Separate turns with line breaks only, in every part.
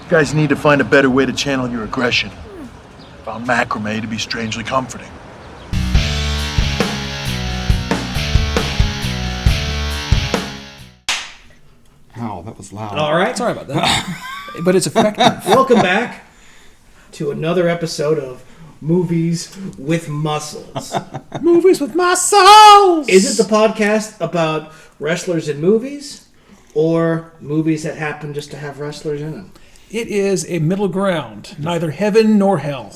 You guys need to find a better way to channel your aggression. Found macrame to be strangely comforting.
Ow, that was loud.
All right.
Sorry about that. But it's effective.
Welcome back to another episode of Movies with Muscles.
Movies with muscles!
Is it the podcast about wrestlers in movies or movies that happen just to have wrestlers in them?
It is a middle ground. Neither heaven nor hell.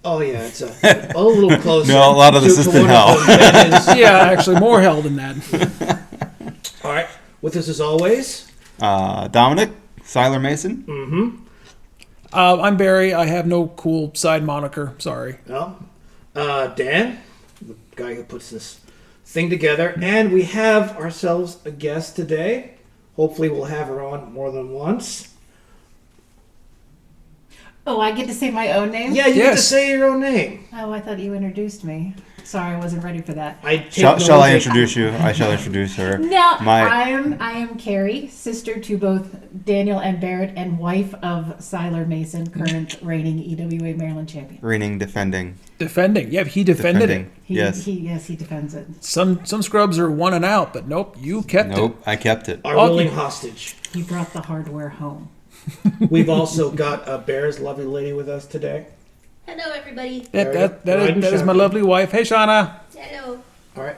Oh, yeah, it's a little closer.
No, a lot of this is in hell.
Yeah, actually, more hell than that.
All right. With us as always,
Dominic, Syler Mason.
Mm-hmm.
I'm Barry. I have no cool side moniker. Sorry.
Dan, the guy who puts this thing together. And we have ourselves a guest today. Hopefully we'll have her on more than once.
Oh, I get to say my own name?
Yeah, you get to say your own name.
Oh, I thought you introduced me. Sorry, I wasn't ready for that.
Shall I introduce you? I shall introduce her.
No, I am Carey, sister to both Daniel and Barrett, and wife of Syler Mason, current reigning EWA Maryland champion.
Reigning, defending.
Defending. Yeah, he defended it.
Yes.
He defends it.
Some scrubs are one and out, but nope, you kept it.
Nope, I kept it.
Our willing hostage.
He brought the hardware home.
We've also got a Bear's lovely lady with us today.
Hello, everybody.
That is my lovely wife. Hey, Shauna.
Hello.
All right.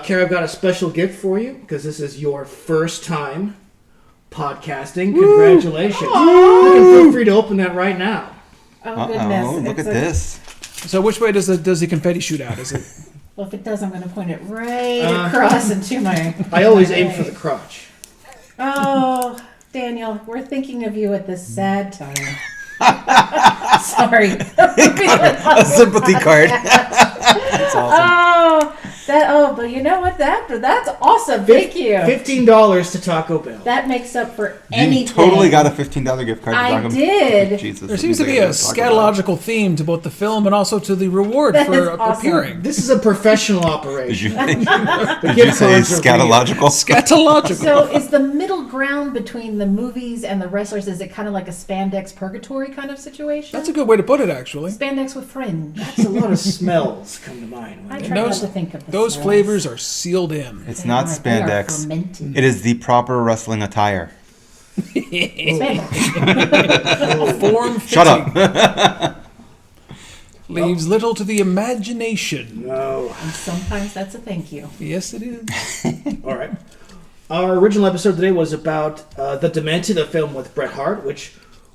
Kara, I've got a special gift for you because this is your first time podcasting. Congratulations. You can feel free to open that right now.
Oh, goodness.
Oh, look at this.
So which way does the confetti shoot out? Is it?
Well, if it does, I'm going to point it right across into my...
I always aim for the crotch.
Oh, Daniel, we're thinking of you at this sad time. Sorry.
A sympathy card. That's awesome.
But you know what? That's awesome. Thank you.
$15 to Taco Bell.
That makes up for anything.
You totally got a $15 gift card to Taco Bell.
I did.
Jesus,
There seems to be a scatological theme to both the film and also to the reward
That
for
is awesome.
appearing.
This is a professional operation.
Did you say scatological?
Scatological.
So is the middle ground between the movies and the wrestlers, is it kind of like a spandex purgatory kind of situation?
That's a good way to put it, actually.
Spandex with fringe.
That's a lot of smells come to mind.
I try not to think of
Those
smells.
flavors are sealed in.
It's not
They are
spandex.
fermented.
It is the proper wrestling attire.
Spandex.
Form
Shut up.
leaves little to the imagination.
No.
And sometimes that's a thank you.
Yes, it is.
All right. Our original episode today was about The Demented, a film with Bret Hart, which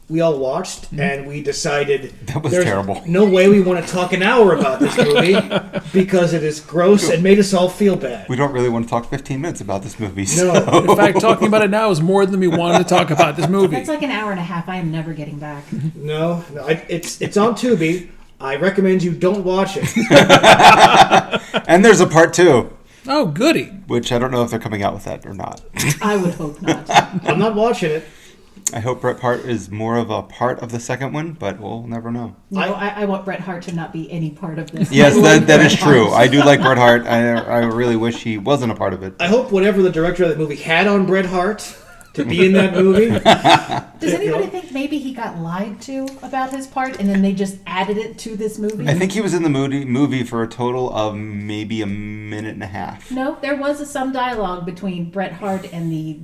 we all watched, and we decided
That was
there's
terrible.
no way we want to talk an hour about this movie because it is gross and made us all feel bad.
We don't really want to talk 15 minutes about this movie.
No.
In fact, talking about it now is more than we wanted to talk about this movie.
That's like an hour and a half. I am never getting back.
No, it's on Tubi. I recommend you don't watch it.
And there's a part 2,
Oh, goody.
which I don't know if they're coming out with that or not.
I would hope not.
I'm not watching it.
I hope Bret Hart is more of a part of the second one, but we'll never know.
No, I want Bret Hart to not be any part of this.
Yes,
I love
that is
Bret
true.
Hart.
I do like Bret Hart. I really wish he wasn't a part of it.
I hope whatever the director of the movie had on Bret Hart to be in that movie.
Does anybody think maybe he got lied to about his part and then they just added it to this movie?
I think he was in the movie for a total of maybe a minute and a half.
No, there was some dialogue between Bret Hart and the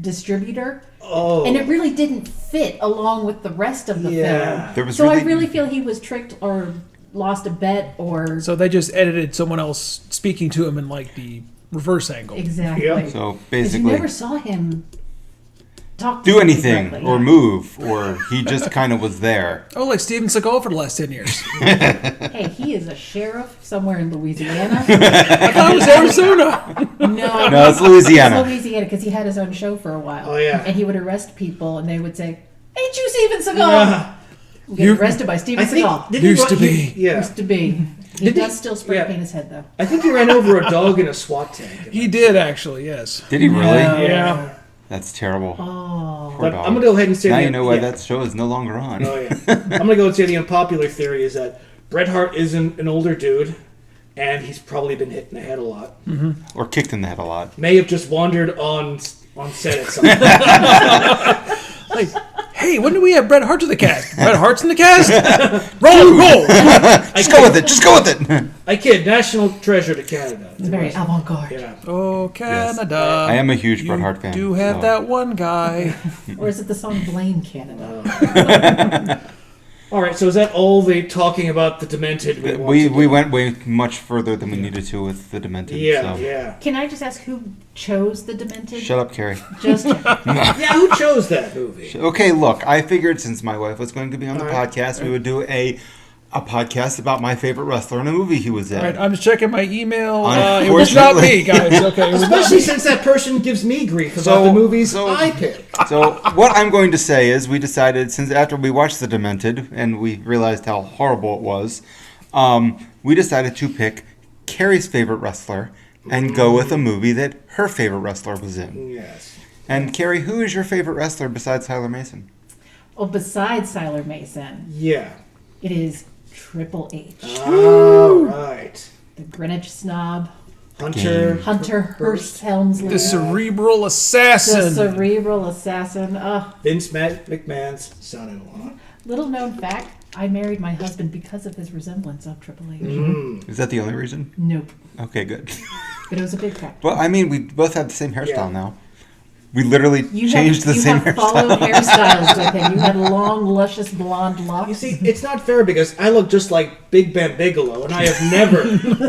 distributor.
Oh.
And it really didn't fit along with the rest of the film.
There was
So I really feel he was tricked or lost a bet or...
So they just edited someone else speaking to him in like the reverse angle.
Exactly.
Yep.
So
'Cause
basically,
you never saw him talk to
do
somebody
anything
directly.
or move, or he just kind of was there.
Oh, like Steven Seagal for the last 10 years.
Hey, he is a sheriff somewhere in Louisiana.
I thought it was Arizona.
No, it's Louisiana.
It's Louisiana because he had his own show for a while.
Oh, yeah.
And he would arrest people, and they would say, "Ain't you Steven Seagal?"
Yeah.
Get arrested by Steven Seagal.
Used to be.
Yeah.
Used to be. He
Did he-
does still spray
yeah.
paint his head though.
I think he ran over a dog in a SWAT tank.
He did, actually, yes.
Did he really?
Yeah.
That's terrible.
Oh.
Poor
But
dog.
I'm going to go ahead and say
Now
the-
you know why
yeah.
that show is no longer on.
Oh, yeah. I'm going to go and say the unpopular theory is that Bret Hart is an older dude, and he's probably been hit in the head a lot.
Or kicked in the head a lot.
May have just wandered on set at some point.
Like, Hey, when do we have Bret Hart to the cast? Bret Hart's in the cast? Roll!
Just go with it. Just go with it.
I kid. National treasure to Canada.
It's very avant-garde.
Yeah.
Oh, Canada.
I am a huge Bret Hart fan.
You do have
so.
that one guy.
Or is it the song Blame Canada?
All right. So is that all the talking about the Demented?
We went way much further than we needed to with the Demented.
Yeah.
so.
Yeah.
Can I just ask who chose the Demented?
Shut up, Carey.
Just
Yeah. Who chose that movie?
Okay, look, I figured since my wife was going to be on the
All right.
podcast, we would do a podcast about my favorite wrestler in a movie he was in.
All right, I'm just checking my email. It was not
Unfortunately.
me, guys. Okay, it was not
Especially
me.
since that person gives me grief about
So-
the movies
so-
I pick.
So what I'm going to say is we decided, since after we watched The Demented and we realized how horrible it was, we decided to pick Carrie's favorite wrestler and go with a movie that her favorite wrestler was in.
Yes.
And Carrie, who is your favorite wrestler besides Syler Mason?
oh, besides Syler Mason,
Yeah.
it is Triple H,
All right.
the Greenwich snob,
Hunter.
Hunter Hearst Helmsley,
The cerebral
the
assassin.
cerebral assassin.
Vince McMahon's son-in-law.
Little known fact: I married my husband because of his resemblance of Triple H.
Is that the only reason?
Nope,
Okay, good.
but it was a big fact.
Well, I mean, we both have the same hairstyle
Yeah.
now. We literally changed the same
You have followed
hairstyle.
hairstyles with him. You had long, luscious blonde locks.
You see, it's not fair because I look just like Big Ben Bigelow, and I have never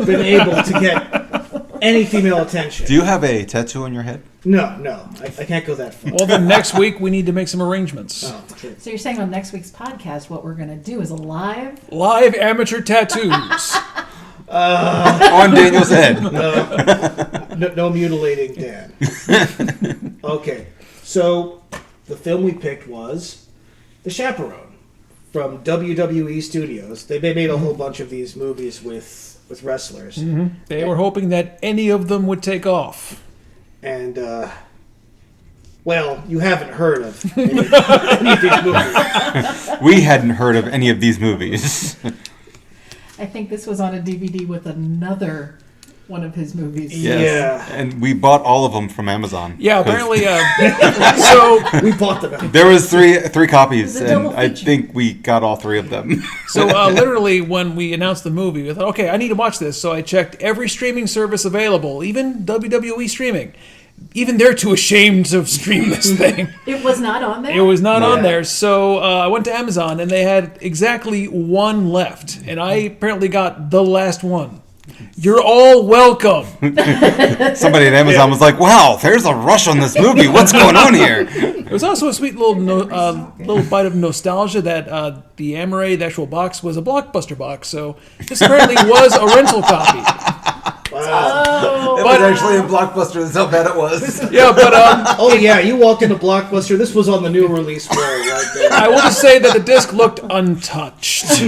been able to get any female attention.
Do you have a tattoo on your head?
No, I can't go that far.
Well, then next week we need to make some arrangements.
Oh, true.
So you're saying on next week's podcast, what we're going to do is a live?
Live amateur tattoos.
On Daniel's head.
No mutilating Dan. Okay, so the film we picked was The Chaperone from WWE Studios. They made a whole bunch of these movies with wrestlers.
They were hoping that any of them would take off.
And, well, you haven't heard of any of these movies.
We hadn't heard of any of these movies.
I think this was on a DVD with another one of his movies.
Yeah.
And we bought all of them from Amazon.
Yeah,
'Cause
apparently. So
We bought them.
there was three copies,
It was a
and
double
I
feature.
think we got all three of them.
literally, when we announced the movie, I thought, okay, I need to watch this. So I checked every streaming service available, even WWE streaming. Even they're too ashamed to stream this thing.
It was not on there?
It was not
Yeah.
on there. So I went to Amazon, and they had exactly one left. And I apparently got the last one. You're all welcome.
Somebody at Amazon was like, "Wow, there's a rush on this movie. What's going on here?"
It was also a sweet little little bite of nostalgia that the Amaray, the actual box, was a Blockbuster box. So this apparently was a rental copy.
Wow.
It was actually a Blockbuster. That's how bad it was.
Yeah, but
Oh, yeah, you walked into Blockbuster. This was on the new release wall right there.
I will just say that the disc looked untouched.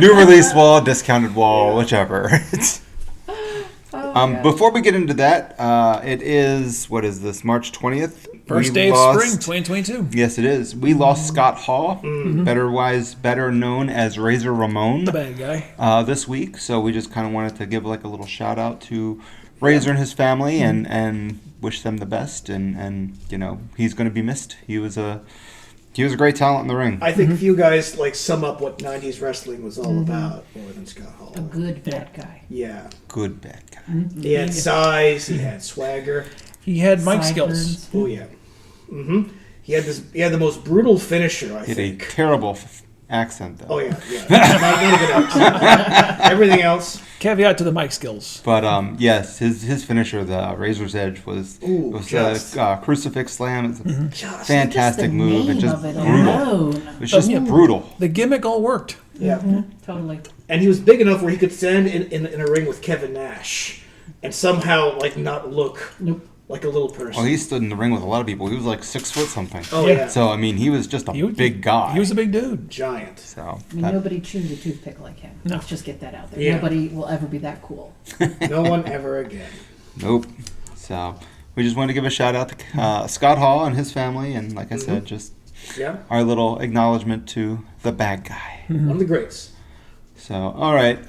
New release wall, discounted wall, whichever. Before we get into that, it is, what is this, March 20th?
First
We
day of
lost-
spring, 2022.
Yes, it is. We lost Scott Hall, better known as Razor Ramon,
The bad guy.
this week. So we just kind of wanted to give like a little shout out to Razor and his family and wish them the best. And you know, he's going to be missed. He was a great talent in the ring.
I think if you guys like sum up what 90s wrestling was all about more than Scott Hall.
A good bad guy.
Yeah.
Good bad guy.
He had size, he had swagger.
He had mic skills.
Sideburns.
Oh yeah. He had the most brutal finisher, I
He had a
think.
terrible accent, though.
Oh yeah. Not a good accent. Everything else.
Caveat to the mic skills.
But yes, his finisher, the Razor's Edge, was
just-
a crucifix slam. It's a
Just
fantastic
Just the
move.
name
It's just
of it
brutal.
alone.
It's just
Yeah.
brutal.
The gimmick all worked.
yeah.
Totally.
And he was big enough where he could stand in a ring with Kevin Nash and somehow like not look
Nope.
like a little person.
Well, he stood in the ring with a lot of people. He was like 6 foot something.
Oh yeah.
So I mean, he was just a
He was-
big guy.
He was a big dude.
Giant.
So
I mean, nobody chews a toothpick like him.
No.
Let's just get that out there.
Yeah.
Nobody will ever be that cool.
No one ever again.
nope. So we just wanted to give a shout out to Scott Hall and his family, and like I said, just
Yeah.
our little acknowledgement to the bad guy.
One of the greats.
So all right,
You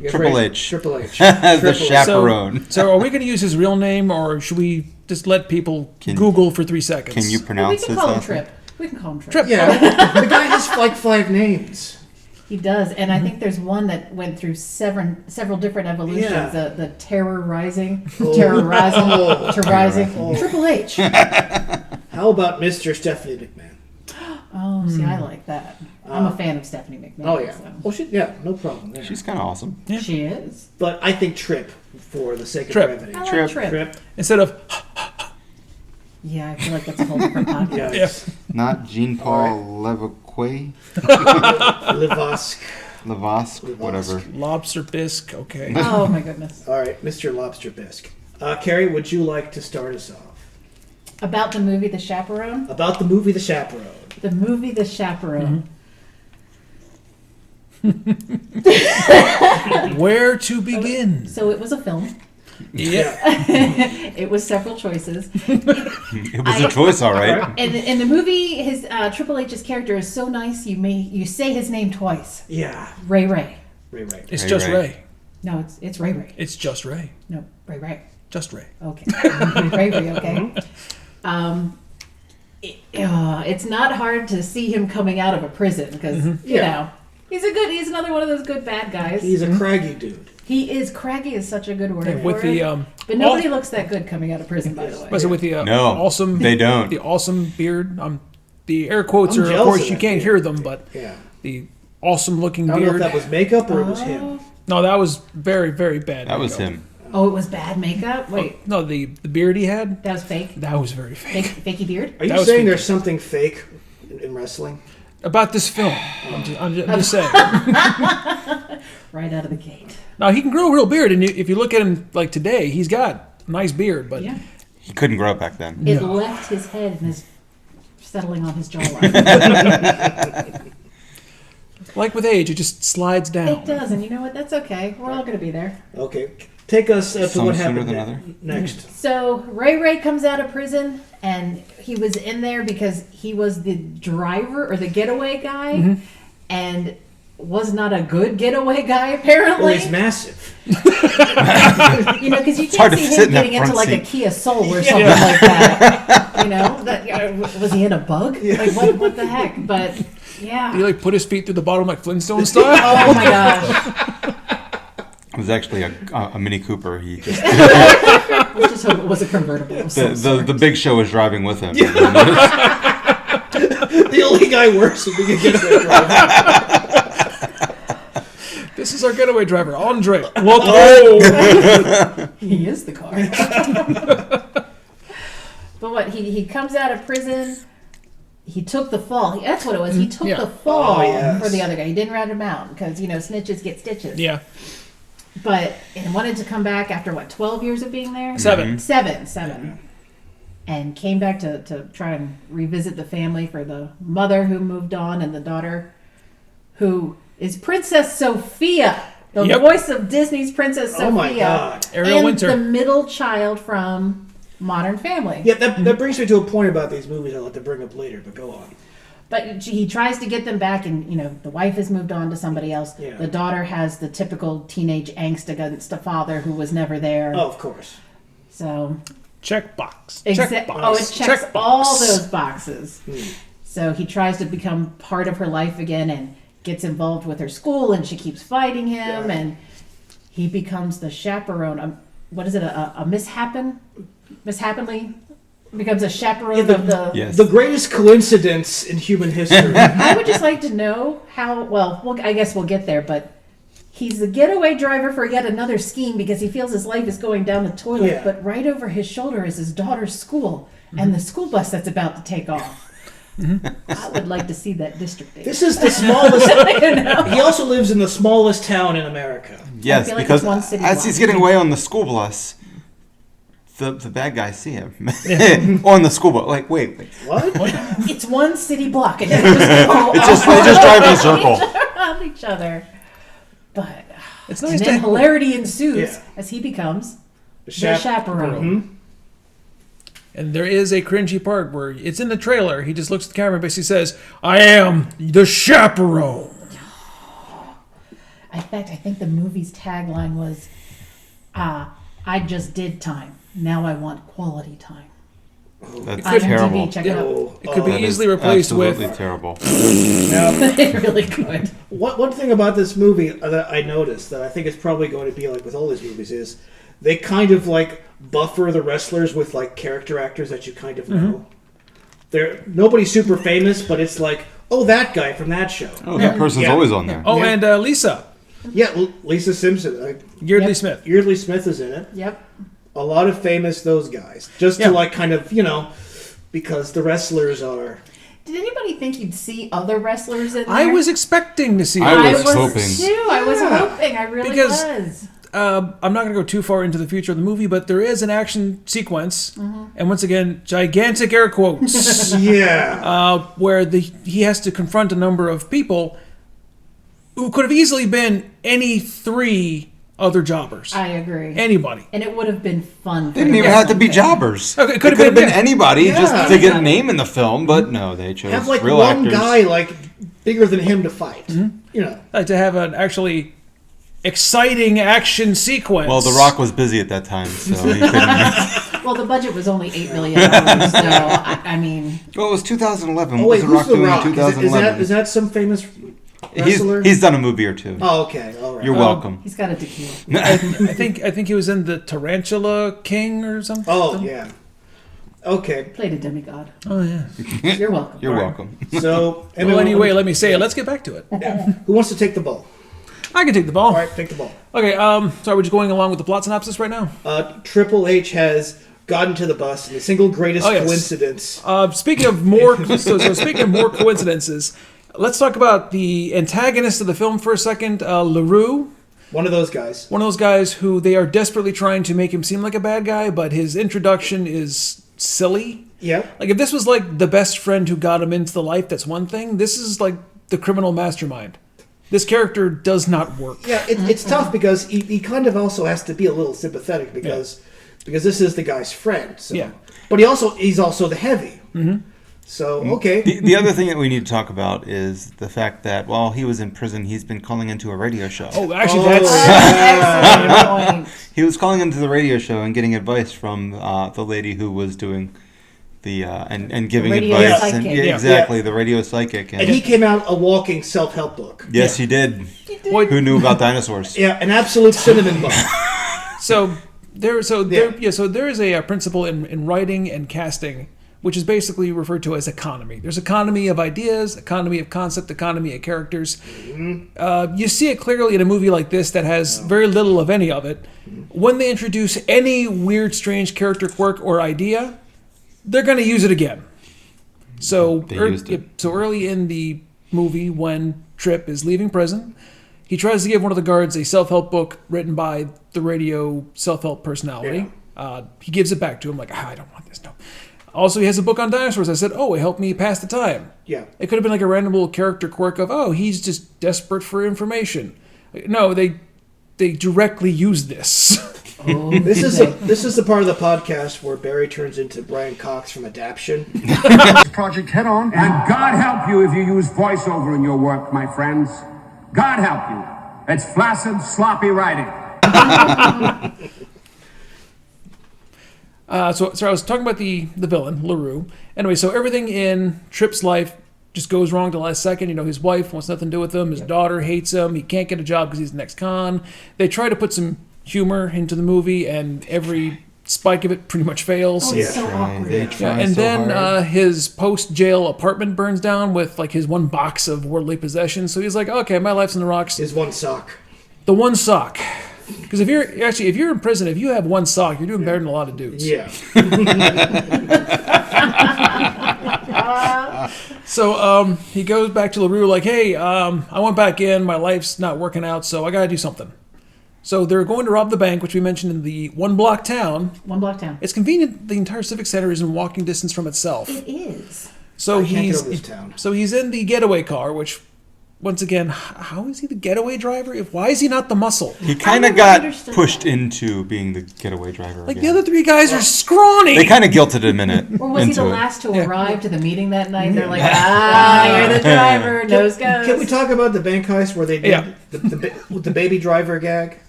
guys
Triple
ready?
H,
Triple H.
the
Triple H.
chaperone.
So are we going to use his real name, or should we just let people
Can-
Google for 3 seconds?
Can you
We
pronounce
can
his
call him
last name?
Trip. We can call him Trip.
Trip.
Yeah, the guy has like 5 names.
He does, and I think there's one that went through several different evolutions.
Yeah.
The terrorizing,
Oh.
Triple H.
How about Mr. Stephanie McMahon?
Oh, see, I like that. I'm a fan of Stephanie McMahon.
Oh yeah.
so.
Well, no problem there.
She's kind of awesome.
She is.
But I think Trip for the sake of
Trip.
brevity.
I like
Trip.
Trip.
Instead of
Yeah, I feel like that's a whole different podcast.
Yeah.
Not Jean-Paul Levaquay?
Levosk.
whatever.
lobster bisque, okay.
Oh my goodness.
All right, Mr. Lobster Bisque. Carrie, would you like to start us off?
About the movie The Chaperone?
About the movie The Chaperone.
The movie The Chaperone.
Where to begin?
So it was a film.
Yeah.
It was several choices.
It was a choice, all right.
And in the movie, his Triple H's character is so nice. You say his name twice.
Yeah.
Ray Ray.
Ray Ray.
It's
Ray
just
Ray.
Ray.
No, it's Ray Ray.
It's just Ray.
No, Ray Ray.
Just Ray.
Okay. Ray Ray. Okay. It's not hard to see him coming out of a prison because you know he's another one of those good bad guys.
He's a craggy dude.
He is. Craggy is such a good word.
With
for
the
it. But nobody looks that good coming out of prison, by the way.
Was it with the
No,
awesome?
they don't.
The awesome beard. The air quotes
I'm
are, of
jealous
course,
of
you
that
can't
beard.
hear them, but
Yeah.
the awesome looking
I don't know if
beard.
that was makeup or it was him.
No, that was very, very bad.
That was
makeup.
him.
Oh, it was bad makeup. Wait,
No, the beard he had.
that was fake.
That was very fake.
Fakey beard.
Are you
That was
saying
fake.
there's something fake in wrestling?
About this film, I'm just saying.
Right out of the gate.
Now he can grow a real beard, and if you look at him like today, he's got a nice beard, but
Yeah.
He couldn't grow it back then.
It
No.
left his head and is settling on his jawline.
like with age, it just slides down.
It does, and you know what? That's okay. We're all going to be there.
Okay. Take us to
Some
what
sooner
happened
than other.
next.
So Ray comes out of prison, and he was in there because he was the driver or the getaway guy, and was not a good getaway guy
Well,
apparently.
he's massive.
You know, because you
hard
can't
to
see
sit
him
in that
getting into
front
like a
seat.
Kia Soul or something like that. You know, was he in a bug? Like what the heck? But yeah.
He like put his feet through the bottom like Flintstone style.
Oh my gosh.
It was actually a Mini Cooper. He just
Let's just hope it was a convertible. of some sort.
the Big Show was driving with him.
The only guy worse would be a getaway driver.
This is our getaway driver, Andre. What?
He is the car. But what? He comes out of prison. He took the fall. That's what it was. He took
Yeah.
the fall
Oh, yes.
for the other guy. He didn't rat him out because, you know, snitches get stitches.
Yeah,
But and wanted to come back after, what, 12 years of being there?
7.
Seven. And came back to try and revisit the family for the mother who moved on and the daughter who is Princess Sophia, the
Yep.
voice of Disney's Princess Sophia.
Oh my God.
Ariel
and
Winter.
the middle child from Modern Family.
Yeah, that brings me to a point about these movies I'll let to bring up later, but go on.
But he tries to get them back, and you know the wife has moved on to somebody else.
Yeah.
The daughter has the typical teenage angst against a father who was never there.
Oh, of course.
So
Check box.
it
Check box.
checks
Check
all
box.
those boxes. So he tries to become part of her life again, and gets involved with her school, and she keeps fighting him,
Yeah.
and he becomes the chaperone. What is it? A mishappenly becomes a chaperone
Yeah,
of the.
Yes.
The greatest coincidence in human history.
I would just like to know how. Well, I guess we'll get there, but he's the getaway driver for yet another scheme because he feels his life is going down the toilet.
Yeah.
But right over his shoulder is his daughter's school and the school bus that's about to take off. I would like to see that district date.
This is the smallest. He also lives in the smallest town in America.
Yes,
feel like
because
it's one city
as
block.
he's getting away on the school bus, the bad guys see him on the school bus. Like, wait.
What?
It's one city block, and they just go
They just drive in a circle.
around each other. But
It's
and
nice
then
to
hilarity ensues
Yeah.
as he becomes the
Chap-
chaperone.
And there is a cringy part where it's in the trailer. He just looks at the camera and basically says, "I am the chaperone."
In fact, I think the movie's tagline was, "I just did time. Now I want quality time."
That's
IMDb,
terrible.
check it out.
It could be
That is
easily replaced
absolutely
with.
terrible.
It really could.
One thing about this movie that I noticed that I think it's probably going to be like with all these movies is they kind of like buffer the wrestlers with like character actors that you kind of know. They're nobody's super famous, but it's like, oh, that guy from that show.
Oh, that person's
Yeah.
always on there.
Oh,
Yeah.
and Lisa
Yeah, Lisa Simpson.
Yeardley
Yep.
Smith.
Yeardley Smith is in it.
Yep.
A lot of famous those guys. Just
Yeah.
to like kind of, because the wrestlers are...
Did anybody think you'd see other wrestlers in there?
I was expecting to see.
I
her.
was hoping.
too. I was
Yeah.
hoping. I really
Because-
was.
I'm not going to go too far into the future of the movie, but there is an action sequence, and once again, gigantic air quotes,
Yeah.
where he has to confront a number of people who could have easily been any three other jobbers.
I agree.
Anybody.
And it would have been fun.
They didn't even have to be jobbers.
Okay, it
It
could
could
have
have been
been-
anybody
Yeah.
just to get a name in the film, but no, they chose
Have like
real
one
actors.
guy like bigger than him to fight.
Like to have an actually exciting action sequence.
Well, The Rock was busy at that time, so he couldn't.
Well, the budget was only $8 million, so I mean,
Well, it was 2011.
Oh
What
wait,
was The Rock
who's the
doing
Rock?
in 2011?
Is that some famous wrestler?
He's done a movie or two.
Oh, okay, all right.
You're welcome.
he's got a tequila.
I think he was in the Tarantula King or something.
Oh, yeah. Okay,
Played a demigod.
Oh yeah.
You're welcome.
You're welcome.
so
Well, anyway, let me say it. Let's get back to it.
who wants to take the ball?
I can take the ball.
All right, take the ball.
Okay. So we're just going along with the plot synopsis right now.
Triple H has gotten to the bus, and the single greatest
Oh, yes.
coincidence.
Speaking of more, so speaking of more coincidences, let's talk about the antagonist of the film for a second, LaRue.
One of those guys.
One of those guys who they are desperately trying to make him seem like a bad guy, but his introduction is silly.
Yeah.
Like if this was like the best friend who got him into the life, that's one thing. This is like the criminal mastermind. This character does not work.
Yeah, it's tough because he kind of also has to be a little sympathetic because this is the guy's friend. So.
Yeah.
But he's also the heavy. Mm-hmm. So, okay.
The other thing that we need to talk about is the fact that while he was in prison, he's been calling into a radio show.
Oh, actually,
Oh.
that's
Excellent point.
He was calling into the radio show and getting advice from the lady who was doing the and giving
radio
advice. And,
psychic.
yeah, exactly, the radio psychic.
And he came out a walking self-help book.
yes, he did.
What-
Who knew about dinosaurs?
Yeah, an absolute cinnamon bun.
So there is a principle in writing and casting, which is basically referred to as economy. There's economy of ideas, economy of concept, economy of characters. You see it clearly in a movie like this that has very little of any of it. When they introduce any weird, strange character quirk or idea, they're going to use it again. So,
They used it.
so early in the movie, when Tripp is leaving prison, he tries to give one of the guards a self-help book written by the radio self-help personality. He gives it back to him like, I don't want this. No. Also, he has a book on dinosaurs. I said, oh, it helped me pass the time.
Yeah.
It could have been like a random little character quirk of, oh, he's just desperate for information. No, they directly use this.
Oh,
This is the part of the podcast where Barry turns into Brian Cox from Adaption.
Project head on. And God help you if you use voiceover in your work, my friends. God help you. It's flaccid, sloppy writing.
So I was talking about the villain, LaRue. Anyway, so everything in Tripp's life just goes wrong to the last second. You know, his wife wants nothing to do with him. His daughter hates him. He can't get a job because he's the next con. They try to put some humor into the movie, and every spike of it pretty much fails.
Oh, it's so awkward.
They try
Yeah, and
so
then
hard.
his post-jail apartment burns down with like his one box of worldly possessions. So he's like, okay, my life's in the rocks.
His one sock.
The one sock. Because if you're in prison, if you have one sock, you're doing better than a lot of dudes.
Yeah.
So he goes back to LaRue like, hey, I went back in. My life's not working out, so I got to do something. So they're going to rob the bank, which we mentioned in the one-block town.
One block down.
It's convenient. The entire civic center is in walking distance from itself.
It is.
So
I can't get over this town.
So he's in the getaway car, which, once again, how is he the getaway driver? Why is he not the muscle?
He kind of
never
got
understood
pushed
that.
into being the getaway driver.
Like
again.
the other three guys are scrawny.
They kind of guilted him in it.
Or was he
into
the
it.
last to arrive to the meeting that night? They're like, you're the driver, nose goes.
Can we talk about the bank heist where they did
Yeah.
with the Baby Driver gag?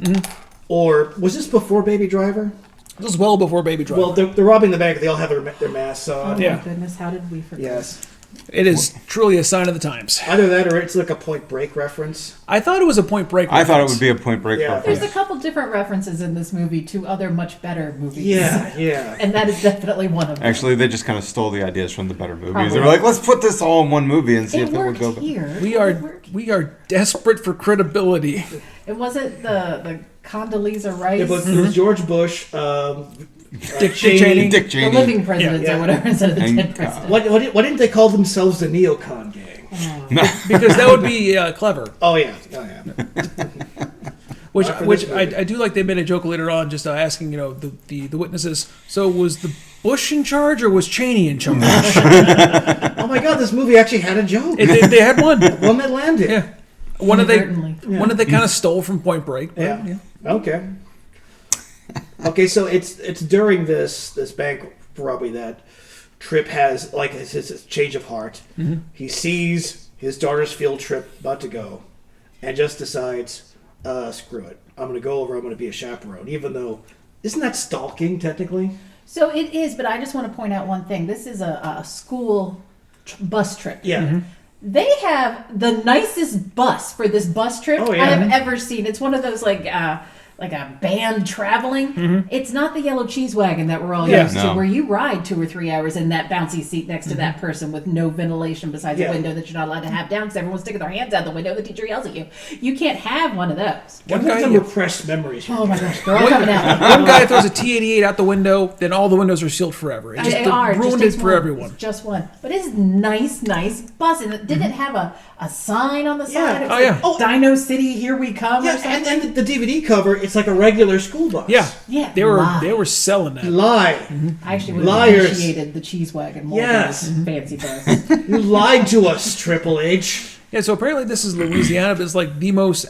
Or was this before Baby Driver?
This was well before Baby Driver.
Well, they're robbing the bank. They all have their masks
Oh
on.
Yeah.
my goodness, how did we forget?
Yes.
It is truly a sign of the times.
Either that or it's like a Point Break reference.
I thought it was a Point Break
I thought it
reference.
would be a Point Break
Yeah.
reference.
There's a couple different references in this movie to other much better movies.
Yeah.
And that is definitely one of them.
Actually, they just kind of stole the ideas from the better movies.
Probably.
They were like, let's put this all in one movie and see
it
if it would
worked
go.
here.
We
It worked.
are desperate for credibility.
It wasn't the Condoleezza Rice,
It was George Bush,
Dick Cheney.
Dick
the
Cheney.
living presidents
Yeah.
or whatever instead of the
And,
dead president.
Why didn't they call themselves the Neocon Gang?
Because that would be clever.
Oh yeah.
Which
For
which
this
I,
movie.
I do like. They made a joke later on, just asking the witnesses. So was the Bush in charge or was Cheney in charge?
Oh my God, this movie actually had a joke.
They had one.
One that landed.
Yeah. One that they
Inadvertently.
kind of stole from Point Break. but,
Yeah. Okay. Okay, so it's during this bank robbery that Tripp has like his change of heart.
Mm-hmm.
He sees his daughter's field trip about to go, and just decides, screw it. I'm going to go over. I'm going to be a chaperone, even though isn't that stalking technically?
So it is, but I just want to point out one thing. This is a school bus trip.
Yeah.
They have the nicest bus for this bus trip
Oh, yeah.
I have ever seen. It's one of those like a band traveling. It's not the yellow cheese wagon that we're all
Yeah.
used to,
No.
where you ride 2 or 3 hours in that bouncy seat next to that person with no ventilation besides
Yeah.
a window that you're not allowed to have down because everyone's sticking their hands out the window. The teacher yells at you. You can't have one of those.
I've
guy-
got some repressed memories.
Oh my gosh, they're all coming out.
One guy throws a T-88 out the window, then all the windows are sealed forever. It just
They are. It just
ruined it
takes
for
one.
everyone.
It's just one. But it's nice bus. And it didn't have a sign on the side. It was
Oh, yeah.
like, Dino City, here we come or
Yeah,
something.
and the DVD cover, it's like a regular school bus.
Yeah.
Yeah,
They
lie.
were selling that.
Lie.
I actually would have
Liars.
appreciated the cheese wagon more
Yes.
than this fancy bus.
You lied to us, Triple H.
Yeah, so apparently this is Louisiana, but it's like the most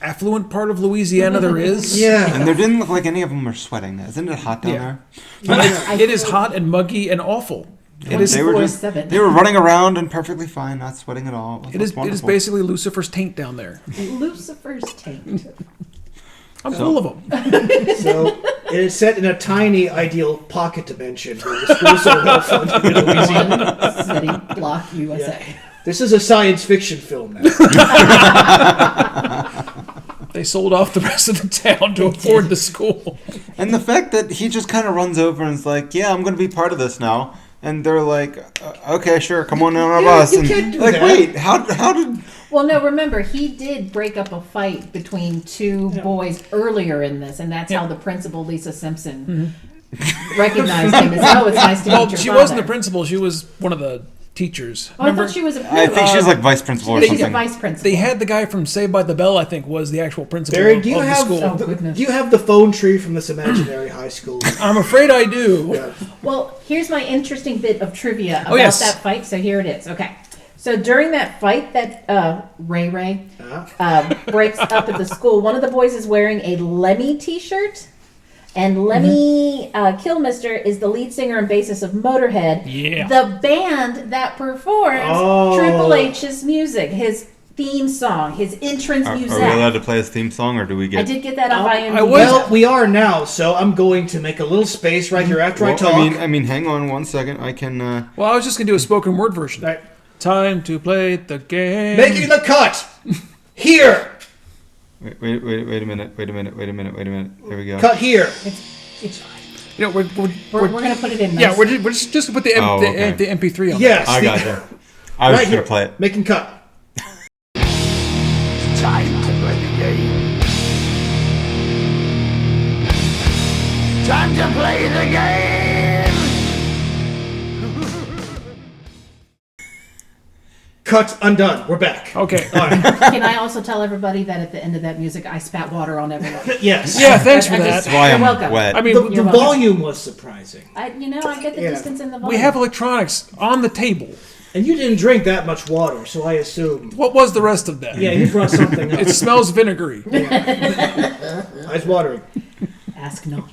affluent part of Louisiana there is.
Yeah.
And there didn't look like any of them were sweating. Isn't it hot down
Yeah.
there?
It is hot and muggy and awful. It is.
They were just
24/7.
they were running around and perfectly fine, not sweating at all.
It is. It is
wonderful.
basically Lucifer's taint down there.
Lucifer's taint.
I'm full of them.
So it is set in a tiny ideal pocket dimension where the schools are well funded in Louisiana.
One city block USA.
This is a science fiction film now.
They sold off the rest of the town to afford the school.
And the fact that he just kind of runs over and is like, "Yeah, I'm going to be part of this now," and they're like, "Okay, sure, come on our bus."
you
And
can't do
like,
that.
wait, how did?
Well, no, remember, he did break up a fight between two boys earlier in this, and that's how the principal, Lisa Simpson, recognized him as, oh, it's nice to meet
Well,
your
she
father.
wasn't the principal. She was one of the teachers.
Oh, I thought she was a
I think she's like vice principal or
she's
something.
a vice principal.
They had the guy from Saved by the Bell, I think, was the actual principal
Barry,
of
do you
the
have
school.
Oh, goodness.
do you have the phone tree from this imaginary high school?
I'm afraid I do.
Yeah.
Well, here's my interesting bit of trivia about
yes.
that fight. So here it is. Okay. So during that fight that Ray breaks up at the school, one of the boys is wearing a Lemmy t-shirt. And Lemmy Kilmister is the lead singer and bassist of Motorhead.
Yeah.
The band that performs
Oh.
Triple H's music, his theme song, his entrance
Are
music.
we allowed to play his theme song, or do we
I
get?
did get that off IMDb.
I was-
Well, we are now, so I'm going to make a little space right here after I
Well,
talk.
I mean, hang on one second. I can.
Well, I was just going to do a spoken word version.
Right.
Time to play the game.
Making the cut! Here!
Wait a minute. Here we go.
Cut here!
It's,
You know,
we're going to put it in nice.
yeah, we're just going to put the,
Oh, okay.
the MP3 on.
Yes!
I got you. I was
Right
just
here.
gonna play it.
Making cut.
Time to play the game. Time to play the game.
Cut, undone. We're back.
Okay.
All right.
Can I also tell everybody that at the end of that music, I spat water on everyone?
Yes.
Yeah, thanks for
I
that.
just-
That's why
You're
I'm
welcome.
wet.
I mean,
The
You're welcome.
volume was surprising.
I get the
Yeah.
distance in the volume.
we have electronics on the table.
And you didn't drink that much water, so I assume.
What was the rest of that?
Yeah, you brought something up.
It smells vinegary.
Eyes watering.
Ask not,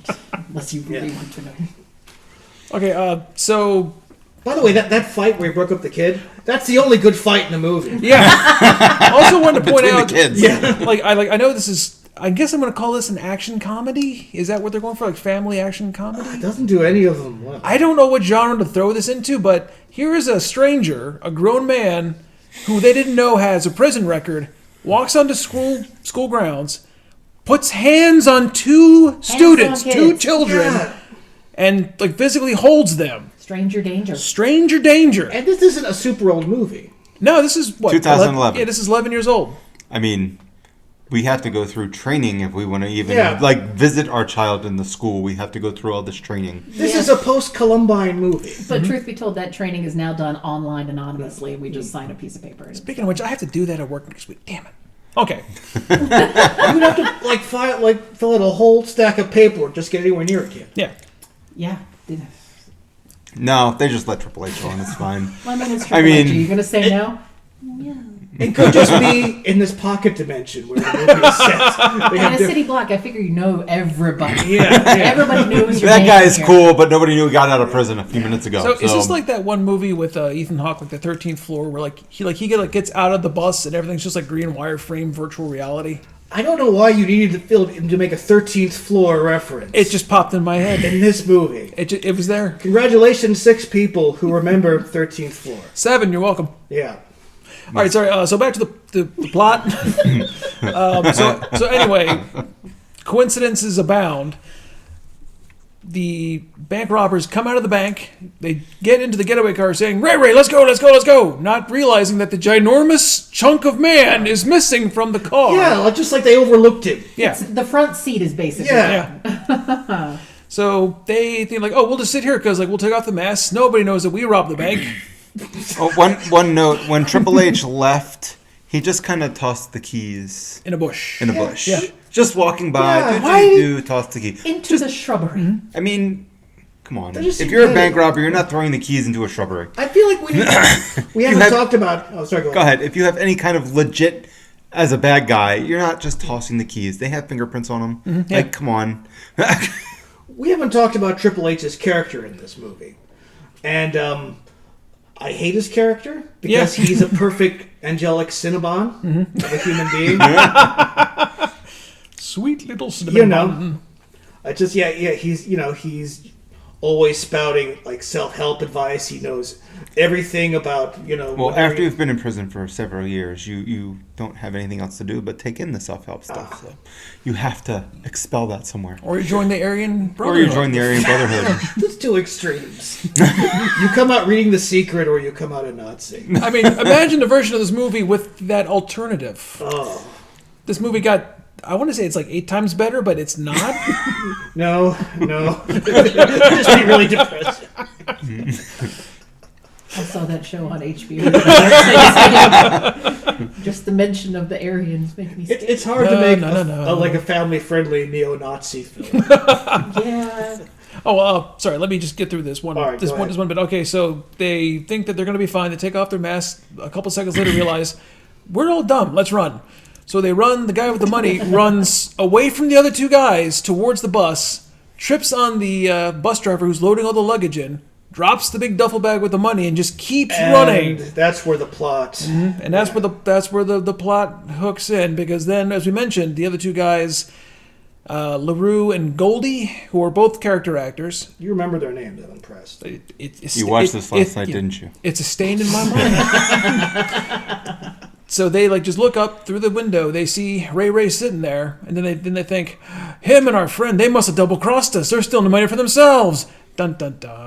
unless you really want to know.
Okay, so
By the way, that fight where he broke up the kid, that's the only good fight in the movie.
yeah. Also wanted to point
Between the
out,
kids.
Yeah.
I know this is I guess I'm going to call this an action comedy. Is that what they're going for? Like family action comedy?
It doesn't do any of them well.
I don't know what genre to throw this into, but here is a stranger, a grown man, who they didn't know has a prison record, walks onto school grounds, puts hands on two students,
on
two
kids.
children,
Yeah.
and like physically holds them.
Stranger danger.
Stranger danger.
And this isn't a super old movie.
No, this is what
2011.
Yeah, this is 11 years old.
I mean, we have to go through training if we want to even visit our child in the school. We have to go through all this training.
This is a post-Columbine movie.
But truth be told, that training is now done online anonymously. We just sign a piece of paper.
Speaking of which, I have to do that at work next week. Damn it. Okay.
You would have to fill out a whole stack of paperwork just to get anywhere near a kid.
Yeah.
Yeah.
No, they just let Triple H on. It's fine.
Well, I mean, it's
I mean,
are you going to say no?
It could just be in this pocket dimension where the movie is set.
In a city block, I figure you know everybody.
Yeah.
Everybody knows your
that
name
guy is
here.
cool, but nobody knew he got out of prison a few minutes ago.
So is this like that one movie with Ethan Hawke, like the 13th Floor, where he gets out of the bus and everything's just like green wireframe virtual reality?
I don't know why you needed to make a 13th floor reference.
It just popped in my head.
in this movie.
It was there.
Congratulations, 6 people who remember 13th floor.
7, you're welcome.
Yeah.
All right, sorry. So back to the plot. So anyway, coincidences abound. The bank robbers come out of the bank. They get into the getaway car saying, Ray, let's go, let's go, let's go. Not realizing that the ginormous chunk of man is missing from the car.
Yeah, just like they overlooked him.
Yeah.
The front seat is basically.
Yeah.
So they think like, oh, we'll just sit here because we'll take off the mask. Nobody knows that we robbed the bank.
Oh, one note: when Triple H left, he just kind of tossed the keys
In a bush.
in a bush.
Yeah.
Just walking by,
Yeah.
toss the key.
Into the shrubbery.
I mean, come on.
just
If you're a
petty.
bank robber, you're not throwing the keys into a shrubbery.
I feel like we haven't
have-
talked about... Oh, sorry,
Go ahead. If you have any kind of legit, as a bad guy, you're not just tossing the keys. They have fingerprints on them.
yeah.
Like, come on.
We haven't talked about Triple H's character in this movie. And I hate his character because he's a perfect angelic Cinnabon of a human being.
Sweet little cinnamon
You know.
bun.
He's always spouting self-help advice. He knows everything about,
Well,
whatever
after you've been in prison for several years, you don't have anything else to do but take in the self-help stuff. So you have to expel that somewhere.
Or you join the Aryan
Or
Brotherhood.
you join the Aryan Brotherhood.
There's 2 extremes. You come out reading The Secret or you come out a Nazi.
I mean, imagine a version of this movie with that alternative.
Oh.
This movie got, I want to say it's 8 times better, but it's not.
No. Just be really depressing.
I saw that show on HBO. Just the mention of the Aryans make me scared.
It's hard to make
no.
a family-friendly neo-Nazi film.
Yeah.
Oh, sorry. Let me just get through this one.
All right,
this
go
one.
ahead.
This one bit. Okay, so they think that they're going to be fine. They take off their masks. A couple seconds later, realize we're all dumb. Let's run. So they run. The guy with the money runs away from the other 2 guys towards the bus. Trips on the bus driver who's loading all the luggage in. Drops the big duffel bag with the money and just keeps running.
That's where the plot.
And that's where the plot hooks in, because then, as we mentioned, the other 2 guys, LaRue and Goldie, who are both character actors.
You remember their names? I'm impressed.
You watched this last night, didn't you?
It's a stain in my mind. So they just look up through the window. They see Ray sitting there, and then they think, him and our friend, they must have double crossed us. They're stealing the money for themselves. Dun dun dun.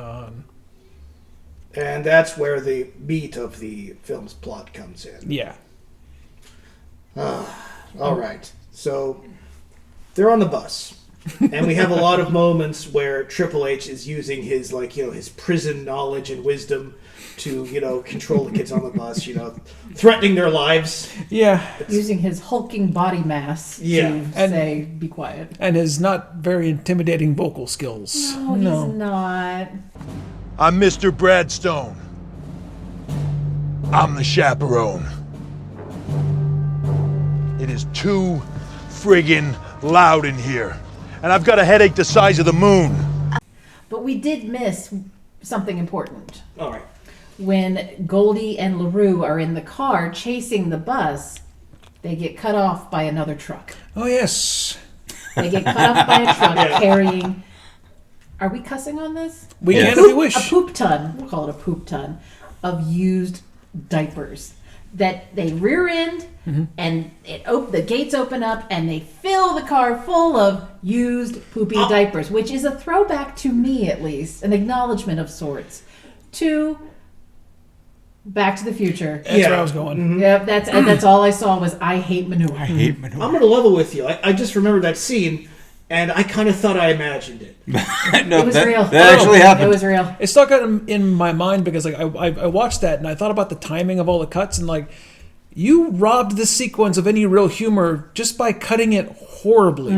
And that's where the meat of the film's plot comes in.
Yeah.
All right. So they're on the bus. And we have a lot of moments where Triple H is using his his prison knowledge and wisdom to, control the kids on the bus, threatening their lives.
Yeah.
Using his hulking body mass to say, be quiet.
And his not very intimidating vocal skills.
No, he's not.
I'm Mr. Bradstone. I'm the chaperone. It is too friggin' loud in here. And I've got a headache the size of the moon.
But we did miss something important.
All right.
When Goldie and LaRue are in the car chasing the bus, They get cut off by another truck.
Oh yes.
They get cut off by a truck carrying. Are we cussing on this?
We
Yes.
can if we wish.
A poop ton. We'll call it a poop ton of used diapers that they rear end, and the gates open up, and they fill the car full of used poopy diapers, which is a throwback to me, at least, an acknowledgement of sorts to Back to the Future.
That's where I was going.
Yep, that's all I saw was I hate manure.
I hate manure.
I'm going to level with you. I just remembered that scene, and I kind of thought I imagined it.
No,
It was
that,
real.
That actually happened.
It was real.
It stuck out in my mind because like I watched that and I thought about the timing of all the cuts and like you robbed this sequence of any real humor just by cutting it horribly.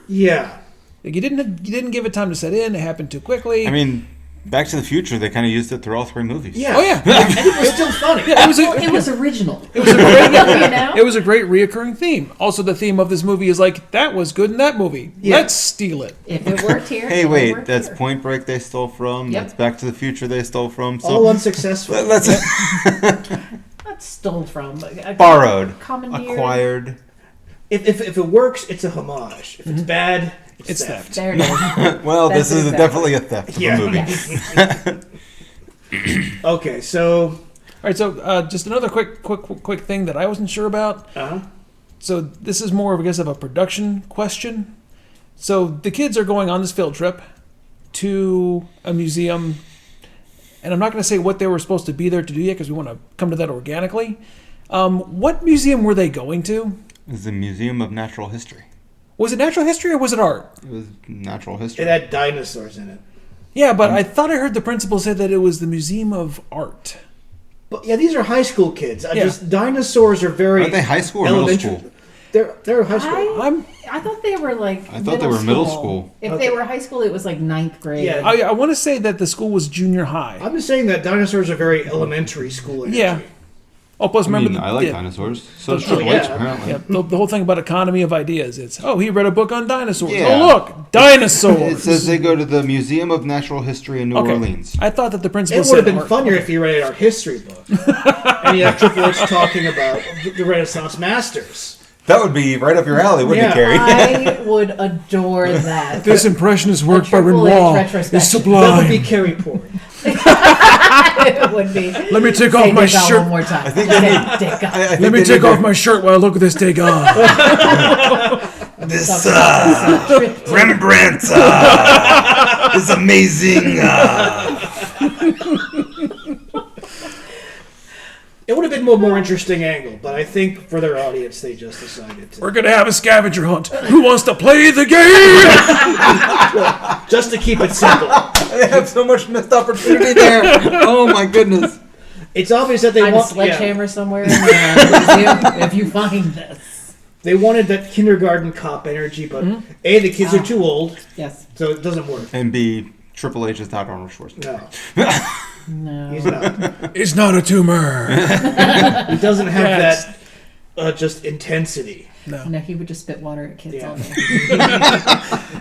Yeah.
Like you didn't give it time to set in. It happened too quickly.
I mean, Back to the Future, they kind of used it through all 3 movies.
Yeah.
Oh yeah.
And it was still funny.
It was
It was original.
It was a great,
You know?
it was a great reoccurring theme. Also, the theme of this movie is like that was good in that movie.
Yeah.
Let's steal it.
If it worked here,
Hey,
it
wait,
worked
that's
here.
Point Break they stole from.
Yep.
That's Back to the Future they stole from. So
All unsuccessful.
let's
Not stole from, but
borrowed,
commandeered.
acquired.
If it works, it's a homage. If it's bad,
It's
theft.
theft.
There it is.
Well,
That's
this is
exactly.
definitely a theft of
Yeah.
a movie.
Yes.
Okay, so
All right, so just another quick thing that I wasn't sure about. So this is more of, I guess, of a production question. So the kids are going on this field trip to a museum, and I'm not going to say what they were supposed to be there to do yet because we want to come to that organically. What museum were they going to?
It was the Museum of Natural History.
Was it natural history or was it art?
It was natural history.
it had dinosaurs in it.
Yeah, but I thought I heard the principal say that it was the Museum of Art.
But yeah, these are high school kids.
Yeah.
Just dinosaurs are very.
Aren't they high school or middle
elementary.
school?
They're high school.
I thought they were like.
I thought they were middle school.
If
Okay.
they were high school, it was like 9th grade.
Yeah.
I want to say that the school was junior high.
I'm just saying that dinosaurs are very elementary school energy.
Yeah. Oh, plus
I
remember
mean, I like
yeah,
dinosaurs. So does
Oh,
Triple H,
yeah.
apparently.
yeah, the whole thing about economy of ideas. It's, he read a book on dinosaurs.
Yeah.
Oh, look, dinosaurs.
It says they go to the Museum of Natural History in New Orleans.
I thought that the principal
It would
said
have been
art.
funnier if you read our history book. And you have Triple H talking about the Renaissance masters.
That would be right up your alley, wouldn't
Yeah.
it, Carrie?
I would adore that.
This impressionist work by
Triple H
Renoir
retrospective.
is
That would be
sublime.
Carey porn.
It would be.
Let me take
Say
off my
Degas
shirt.
one more time.
I think
Say
they need-
Degas.
I think
Let me
they
take
need
off
to-
my shirt while I look at this Degas.
This
Trip to-
Rembrandt is amazing.
It would have been a more interesting angle, but I think for their audience, they just decided to.
We're going to have a scavenger hunt. Who wants to play the game?
Just to keep it simple.
They have so much missed opportunity there. Oh my goodness.
It's obvious that they
Find a
want.
sledgehammer somewhere in the museum if you find this.
They wanted that kindergarten cop energy, but A, the kids are too old,
Yes.
so it doesn't work.
And B, Triple H is not Arnold Schwarzenegger.
No,
No.
he's not.
It's not a tumor.
He doesn't have
Yes.
that just intensity.
No, he would just spit water at kids
Yeah.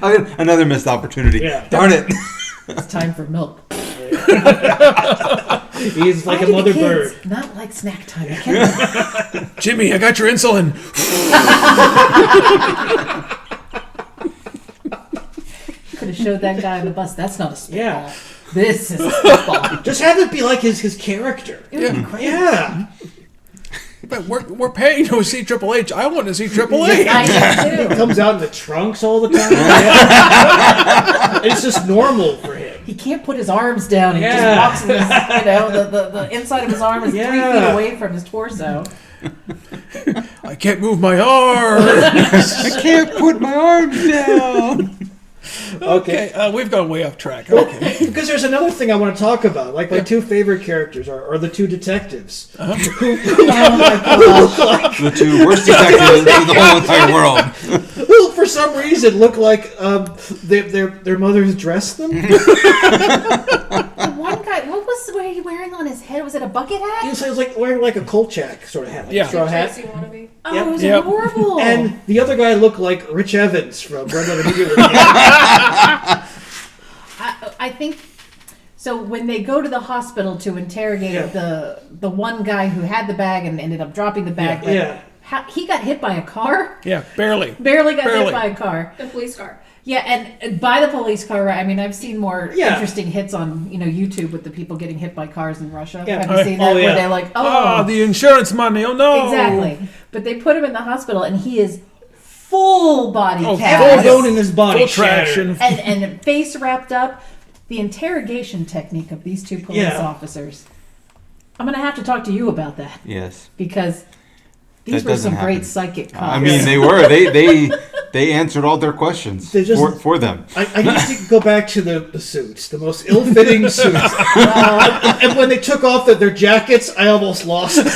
all day.
Another missed opportunity.
Yeah.
Darn it.
It's time for milk.
He's like
Why
a
do
mother
the kids
bird.
not like snack time? I can't.
Jimmy, I got your insulin.
Could have showed that guy on the bus. That's not a spitball.
Yeah.
This is a spitball.
Just have it be like his character.
It would be great.
Yeah.
But we're paying to see Triple H. I want to see Triple H.
I do too.
Comes out in the trunks all the time. It's just normal for him.
He can't put his arms down. He
Yeah.
just walks in his, the inside of his arm is 3
Yeah.
feet away from his torso.
I can't move my arm.
I can't put my arms down.
Okay.
Okay, we've gone way off track. Okay.
Because there's another thing I want to talk about. Like my two favorite characters are the two detectives.
Oh my gosh.
The two worst detectives in the whole entire world.
Who, for some reason, look like their mothers dressed them.
The one guy, what was he wearing on his head? Was it a bucket hat?
So he was like wearing like a Kolchak sort of hat, like
Yeah.
a straw hat.
Oh,
Yep.
it was
Yep.
horrible.
And the other guy looked like Rich Evans from Red Letter Media.
I think so. When they go to the hospital to interrogate
Yeah.
the one guy who had the bag and ended up dropping the bag,
Yeah.
he got hit by a car.
Yeah, barely.
Barely got
Barely.
hit by a car.
The police car.
Yeah, and by the police car, right? I mean, I've seen more
Yeah.
interesting hits on YouTube with the people getting hit by cars in Russia.
Yeah.
Have you seen that?
Oh, yeah.
Where they're like,
The insurance money. Oh no.
exactly. But they put him in the hospital, and he is full body
Oh,
cast.
Full bone in his body.
Full
shattered.
traction.
and face wrapped up. The interrogation technique of these two police
Yeah.
officers. I'm going to have to talk to you about that
Yes.
because these
That
were
doesn't
some great
happen.
psychic cops.
I mean, they were. They answered all their questions
They just-
for them.
I need to go back to the suits, the most ill-fitting suits. And when they took off their jackets, I almost lost it.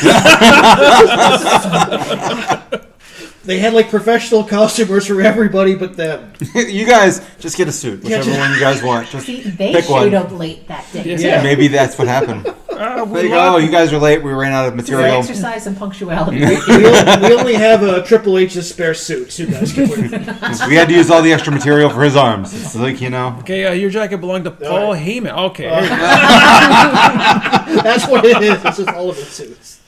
They had like professional costumers for everybody but them.
You guys just get a suit, whichever
just-
one you guys want. Just
See, they
pick one.
showed up late that day.
Yeah.
Maybe that's what happened. Like, oh, you guys are late. We ran out of
This is
material.
exercise and punctuality.
We only have Triple H's spare suits. You guys can wear them.
We had to use all the extra material for his arms. It's like,
Okay, your jacket belonged to Paul Heyman. Okay.
That's what it is. It's just all of his suits.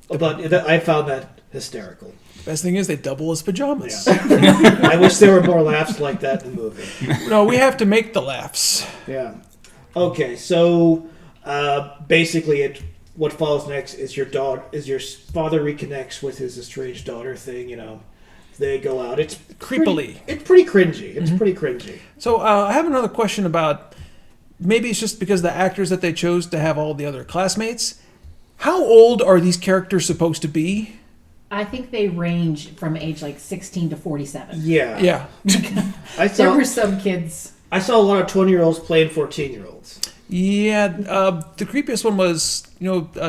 But I found that hysterical.
Best thing is they double as pajamas.
I wish there were more laughs like that in the movie.
No, we have to make the laughs.
Yeah. Okay, so basically, what follows next is your father reconnects with his estranged daughter thing. They go out. It's
Creepily.
It's pretty cringy. It's pretty cringy.
So I have another question about maybe it's just because the actors that they chose to have all the other classmates. How old are these characters supposed to be?
I think they range from age like 16 to 47.
Yeah.
Yeah.
There were some kids.
I saw a lot of 20-year-olds playing 14-year-olds.
Yeah. The creepiest one was,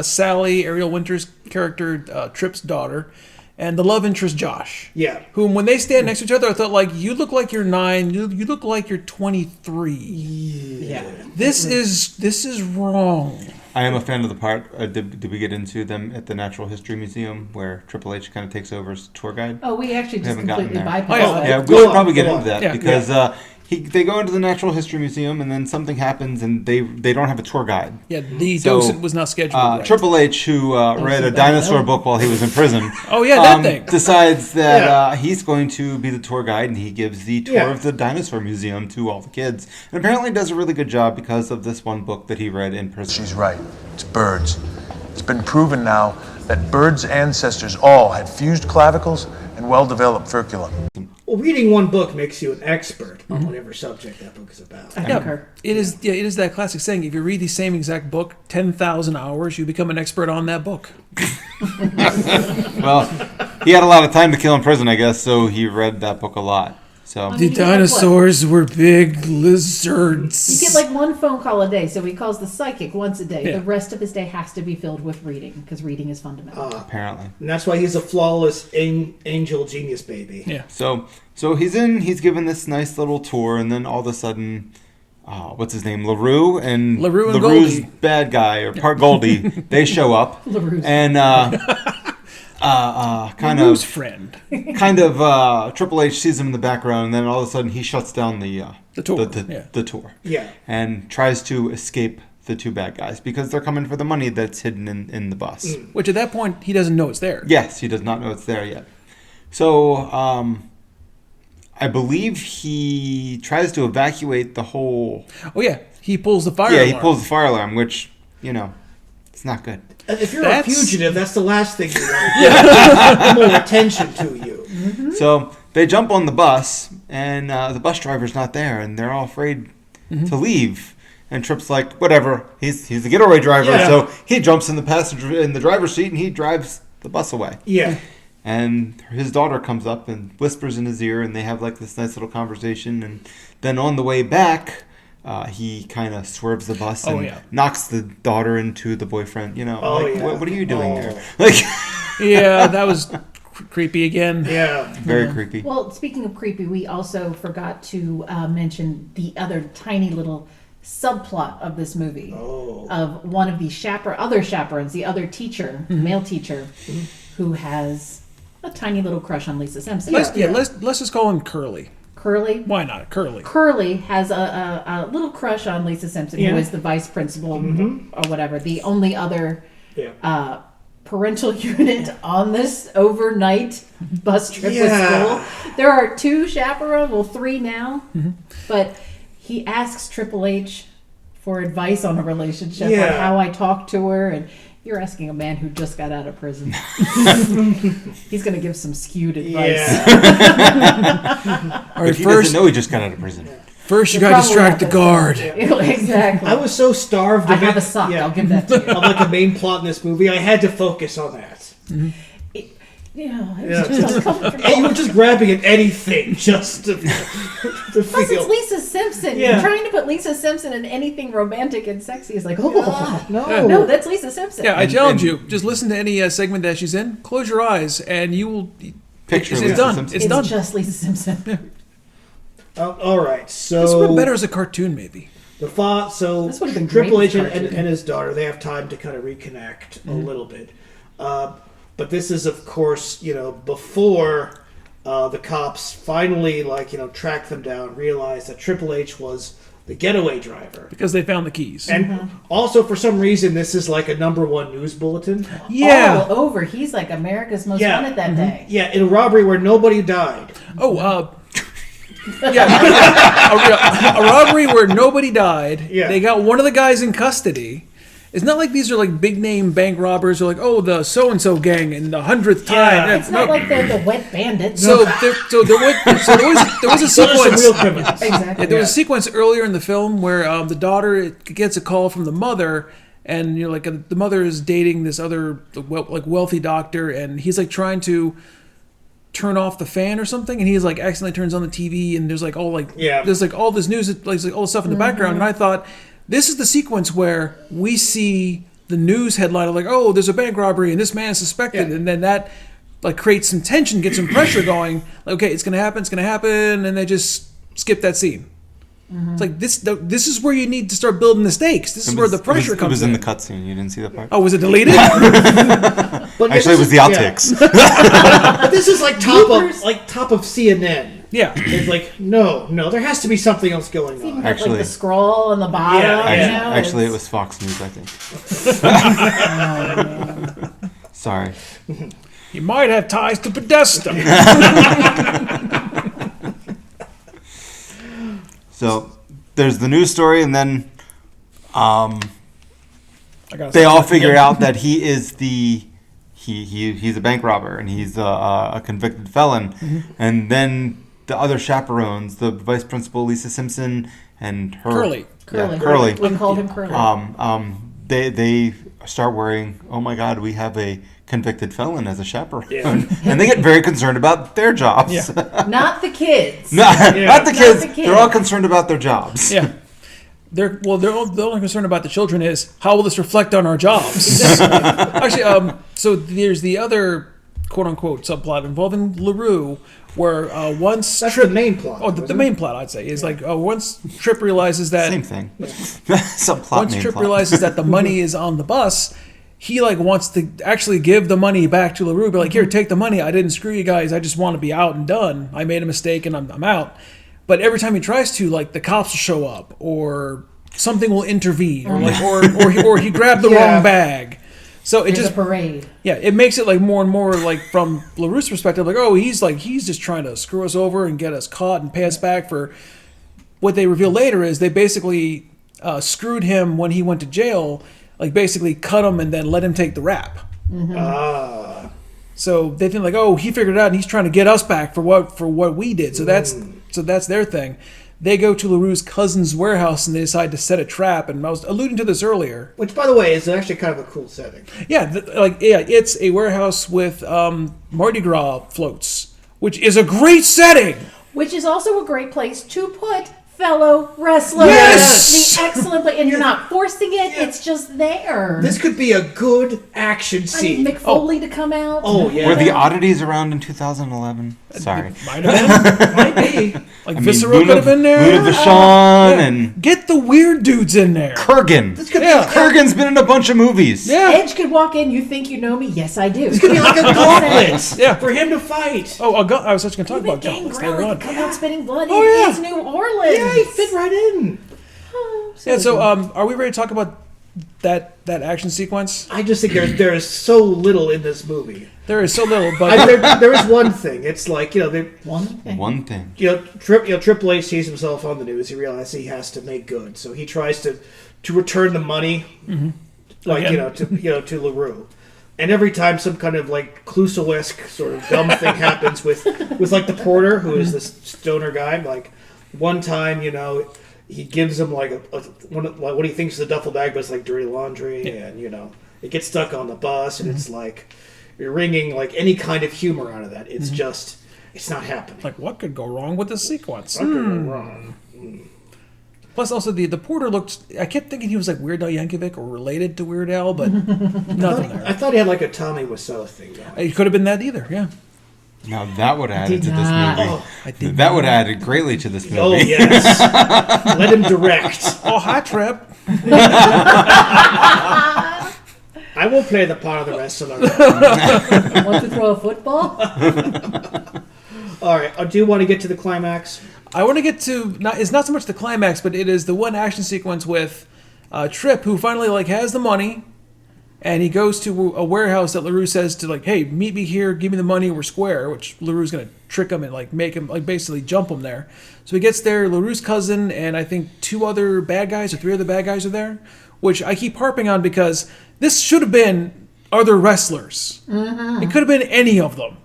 Sally, Ariel Winter's character, Tripp's daughter, and the love interest, Josh.
Yeah.
Whom, when they stand next to each other, I thought, like, you look like you're 9, you look like you're 23.
Yeah.
This is wrong.
I am a fan of the part. Did we get into them at the Natural History Museum where Triple H kind of takes over as tour guide?
Oh, we actually just
haven't gotten
completely
there.
bypassed
Oh, yeah.
that.
Yeah, we
Go
should
on,
probably get
go
into
on.
that
Yeah.
because they go into the Natural History Museum and then something happens and they don't have a tour guide.
Yeah, the
So,
docent was not scheduled right.
Triple H, who read a
so bad.
dinosaur book while he was in prison,
Oh, yeah, that thing.
decides that
Yeah.
he's going to be the tour guide and he gives the tour
Yeah.
of the dinosaur museum to all the kids. And apparently does a really good job because of this one book that he read in prison.
She's right. It's birds. It's been proven now that birds' ancestors all had fused clavicles and well-developed furculum.
Well, reading one book makes you an expert on whatever subject that book is about.
I concur.
It is that classic saying, if you read the same exact book 10,000 hours, you become an expert on that book.
Well, he had a lot of time to kill in prison, I guess, so he read that book a lot. So
The dinosaurs were big lizards.
You get like one phone call a day, so he calls the psychic once a day.
Yeah.
The rest of his day has to be filled with reading because reading is fundamental.
apparently.
And that's why he's a flawless angel genius baby.
Yeah.
So he's given this nice little tour, and then all of a sudden, what's his name, LaRue and
LaRue's
LaRue's
Goldie.
bad guy or part Goldie, they show up
LaRue's.
and
Who's friend?
Triple H sees him in the background, and then all of a sudden he shuts down the
tour,
the tour,
Yeah.
and tries to escape the two bad guys because they're coming for the money that's hidden in the bus.
Which at that point, he doesn't know it's there.
Yes, he does not know it's there yet. So, I believe he tries to evacuate the whole...
Oh, yeah. He pulls the fire
Yeah,
alarm.
he pulls the fire alarm, which, it's not good.
And if you're
That's-
a fugitive, that's the last thing you want. More attention to you.
So, they jump on the bus, and the bus driver's not there, and they're all afraid to leave. And Tripp's like, whatever, he's the getaway driver,
Yeah.
so he jumps in the driver's seat, and he drives the bus away.
Yeah.
And his daughter comes up and whispers in his ear, and they have like this nice little conversation. And then on the way back, he kind of swerves the bus and knocks the daughter into the boyfriend. What are you doing there? Like,
Yeah, that was creepy again.
Yeah.
very creepy.
Well, speaking of creepy, we also forgot to mention the other tiny little subplot of this movie of one of the other chaperones, the other teacher, male teacher, who has a tiny little crush on Lisa Simpson.
Let's just call him Curly.
Curly.
Why not? Curly.
Curly has a little crush on Lisa Simpson,
Yeah.
who is the vice principal or whatever, the only other parental unit on this overnight bus trip
Yeah.
with school. There are 2 chaperones, well 3 now, but he asks Triple H for advice on a relationship,
Yeah.
on how I talk to her, and you're asking a man who just got out of prison. He's going to give some skewed advice.
Yeah.
All right,
If he doesn't know he just got out of prison.
First, you
You're
got to
probably
distract the
not
guard.
Exactly.
I was so starved
I
of
have
it-
a sock.
yeah,
I'll give that to you.
of like a main plot in this movie. I had to focus on that.
It's just uncomfortable.
And you were just grabbing at anything just to
Plus, it's
feel.
Lisa Simpson.
Yeah.
You're trying to put Lisa Simpson in anything romantic and sexy is like, oh,
No.
that's Lisa Simpson.
Yeah, I challenge you. Just listen to any segment that she's in. Close your eyes, and you will.
Picture
It's
Lisa
done.
Simpson.
It's
It's
done.
just Lisa Simpson.
All right, so
This would have been better as a cartoon, maybe.
So
This would've been
Triple
great
H
as
and,
cartoon.
and his daughter, they have time to kind of reconnect a little bit. But this is, of course, before the cops finally, track them down, realize that Triple H was the getaway driver.
Because they found the keys.
And also, for some reason, this is like a #1 news bulletin.
yeah.
All over. He's like America's Most
Yeah.
Wanted that day.
Yeah, in a robbery where nobody died.
Yeah. A robbery where nobody died.
Yeah.
They got one of the guys in custody. It's not like these are like big name bank robbers who are like, oh, the so and so gang in the 100th time.
Yeah.
It's not like they're the wet bandits.
So there was a
Those are some
sequence.
real criminals.
Exactly.
There was a sequence earlier in the film where the daughter gets a call from the mother, and the mother is dating this other wealthy doctor, and he's like trying to turn off the fan or something, and he's like accidentally turns on the TV, and there's like all there's like all this news, like all this stuff in the background, and I thought this is the sequence where we see the news headline of like, oh, there's a bank robbery and this man is suspected,
Yeah.
and then that like creates some tension, gets some pressure going. Like, okay, it's gonna happen, and they just skip that scene. It's like this is where you need to start building the stakes. This is where the pressure
It
comes
was in the cutscene. You didn't see that part?
Oh, was it deleted?
But
Actually, it was the outtakes.
But this is like top of CNN.
Yeah.
It's like no, there has to be something else going
Even
on.
got,
Actually-
like the scroll on the bottom.
Yeah,
Actually, it
it's-
was Fox News, I think. Sorry.
You might have ties to Podesta.
So there's the news story, and then
I gotta
they
say,
all figure out that he is he's a bank robber, and he's a convicted felon. And then the other chaperones, the vice principal Lisa Simpson and her
Curly.
Curly.
Curly.
We called him Curly.
They start worrying, oh my God, we have a convicted felon as a chaperone.
Yeah.
And they get very concerned about their jobs.
Yeah.
Not the kids.
Not the kids.
the kids.
They're all concerned about their jobs.
Yeah. They're only concern about the children is how will this reflect on our jobs? Actually, so there's the other quote unquote subplot involving LaRue, where once
That's the main plot.
Oh, the
wasn't
main plot, I'd say, is like once Tripp realizes that
Same thing. Subplot,
once
main
Tripp
plot.
realizes that the money is on the bus, he like wants to actually give the money back to LaRue. Be like, here, take the money. I didn't screw you guys. I just want to be out and done. I made a mistake and I'm out. But every time he tries to, like the cops will show up or something will intervene or like or he grabbed the
Yeah.
wrong bag. So it
There's
just
a parade.
yeah, it makes it like more and more like from LaRue's perspective, like, oh, he's just trying to screw us over and get us caught and pay us back for what they reveal later is they basically screwed him when he went to jail, like basically cut him and then let him take the rap. So they think like, oh, he figured it out and he's trying to get us back for what we did. So that's their thing. They go to LaRue's cousin's warehouse and they decide to set a trap. And I was alluding to this earlier.
Which, by the way, is actually kind of a cool setting.
Yeah, it's a warehouse with Mardi Gras floats, which is a great setting.
Which is also a great place to put fellow wrestlers.
Yes!
The excellent place. And you're not forcing it, it's just there.
This could be a good action
I need
scene.
Mick Foley to come out.
Oh, yeah.
Were the oddities around in 2011? Sorry.
Might have been.
Might be.
Like
I mean,
Viscera could have been there.
Luna Vachon
Yeah.
and
Get the weird dudes in there.
Kurgan.
This could
Yeah.
be
Kurgan's been in a bunch of movies.
Yeah.
Edge could walk in, you think you know me? Yes, I do.
This could be like a gauntlet
Yeah.
for him to fight.
Oh, I was just going to talk
Even
about Gauntlets later
Gangrel
on.
could come out spitting blood.
Oh,
It
yeah.
is New Orleans.
Yeah, he fit right in.
Yeah, so are we ready to talk about that action sequence.
I just think there is so little in this movie.
There is so little, but
There is one thing. It's like,
One thing.
One thing.
Triple H sees himself on the news. He realizes he has to make good, so he tries to return the money, to LaRue. And every time some kind of like Clouseau-esque sort of dumb thing happens with like the porter, who is this stoner guy. Like one time, he gives him like what he thinks is a duffel bag, but it's like dirty laundry, and it gets stuck on the bus, and it's like you're wringing like any kind of humor out of that. It's just it's not happening.
like, what could go wrong with this sequence?
What could go wrong?
Plus, also the porter looked. I kept thinking he was like Weird Al Yankovic or related to Weird Al, but nothing there.
I thought he had like a Tommy Wiseau thing going.
It could have been that either. Yeah.
Now that would add
did
to this
not.
movie.
I did
That would add greatly to this movie.
Oh yes, let him direct.
Oh, hi, Trip.
I will play the part of the wrestler.
Want to throw a football?
All right. Do you want to get to the climax?
I want to get to it's not so much the climax, but it is the one action sequence with Trip, who finally like has the money, and he goes to a warehouse that LaRue says to like, hey, meet me here, give me the money, we're square. Which LaRue's gonna trick him and like make him like basically jump him there. So he gets there. LaRue's cousin and I think 2 other bad guys or 3 other bad guys are there, which I keep harping on because this should have been other wrestlers. Mm-hmm. It could have been any of them.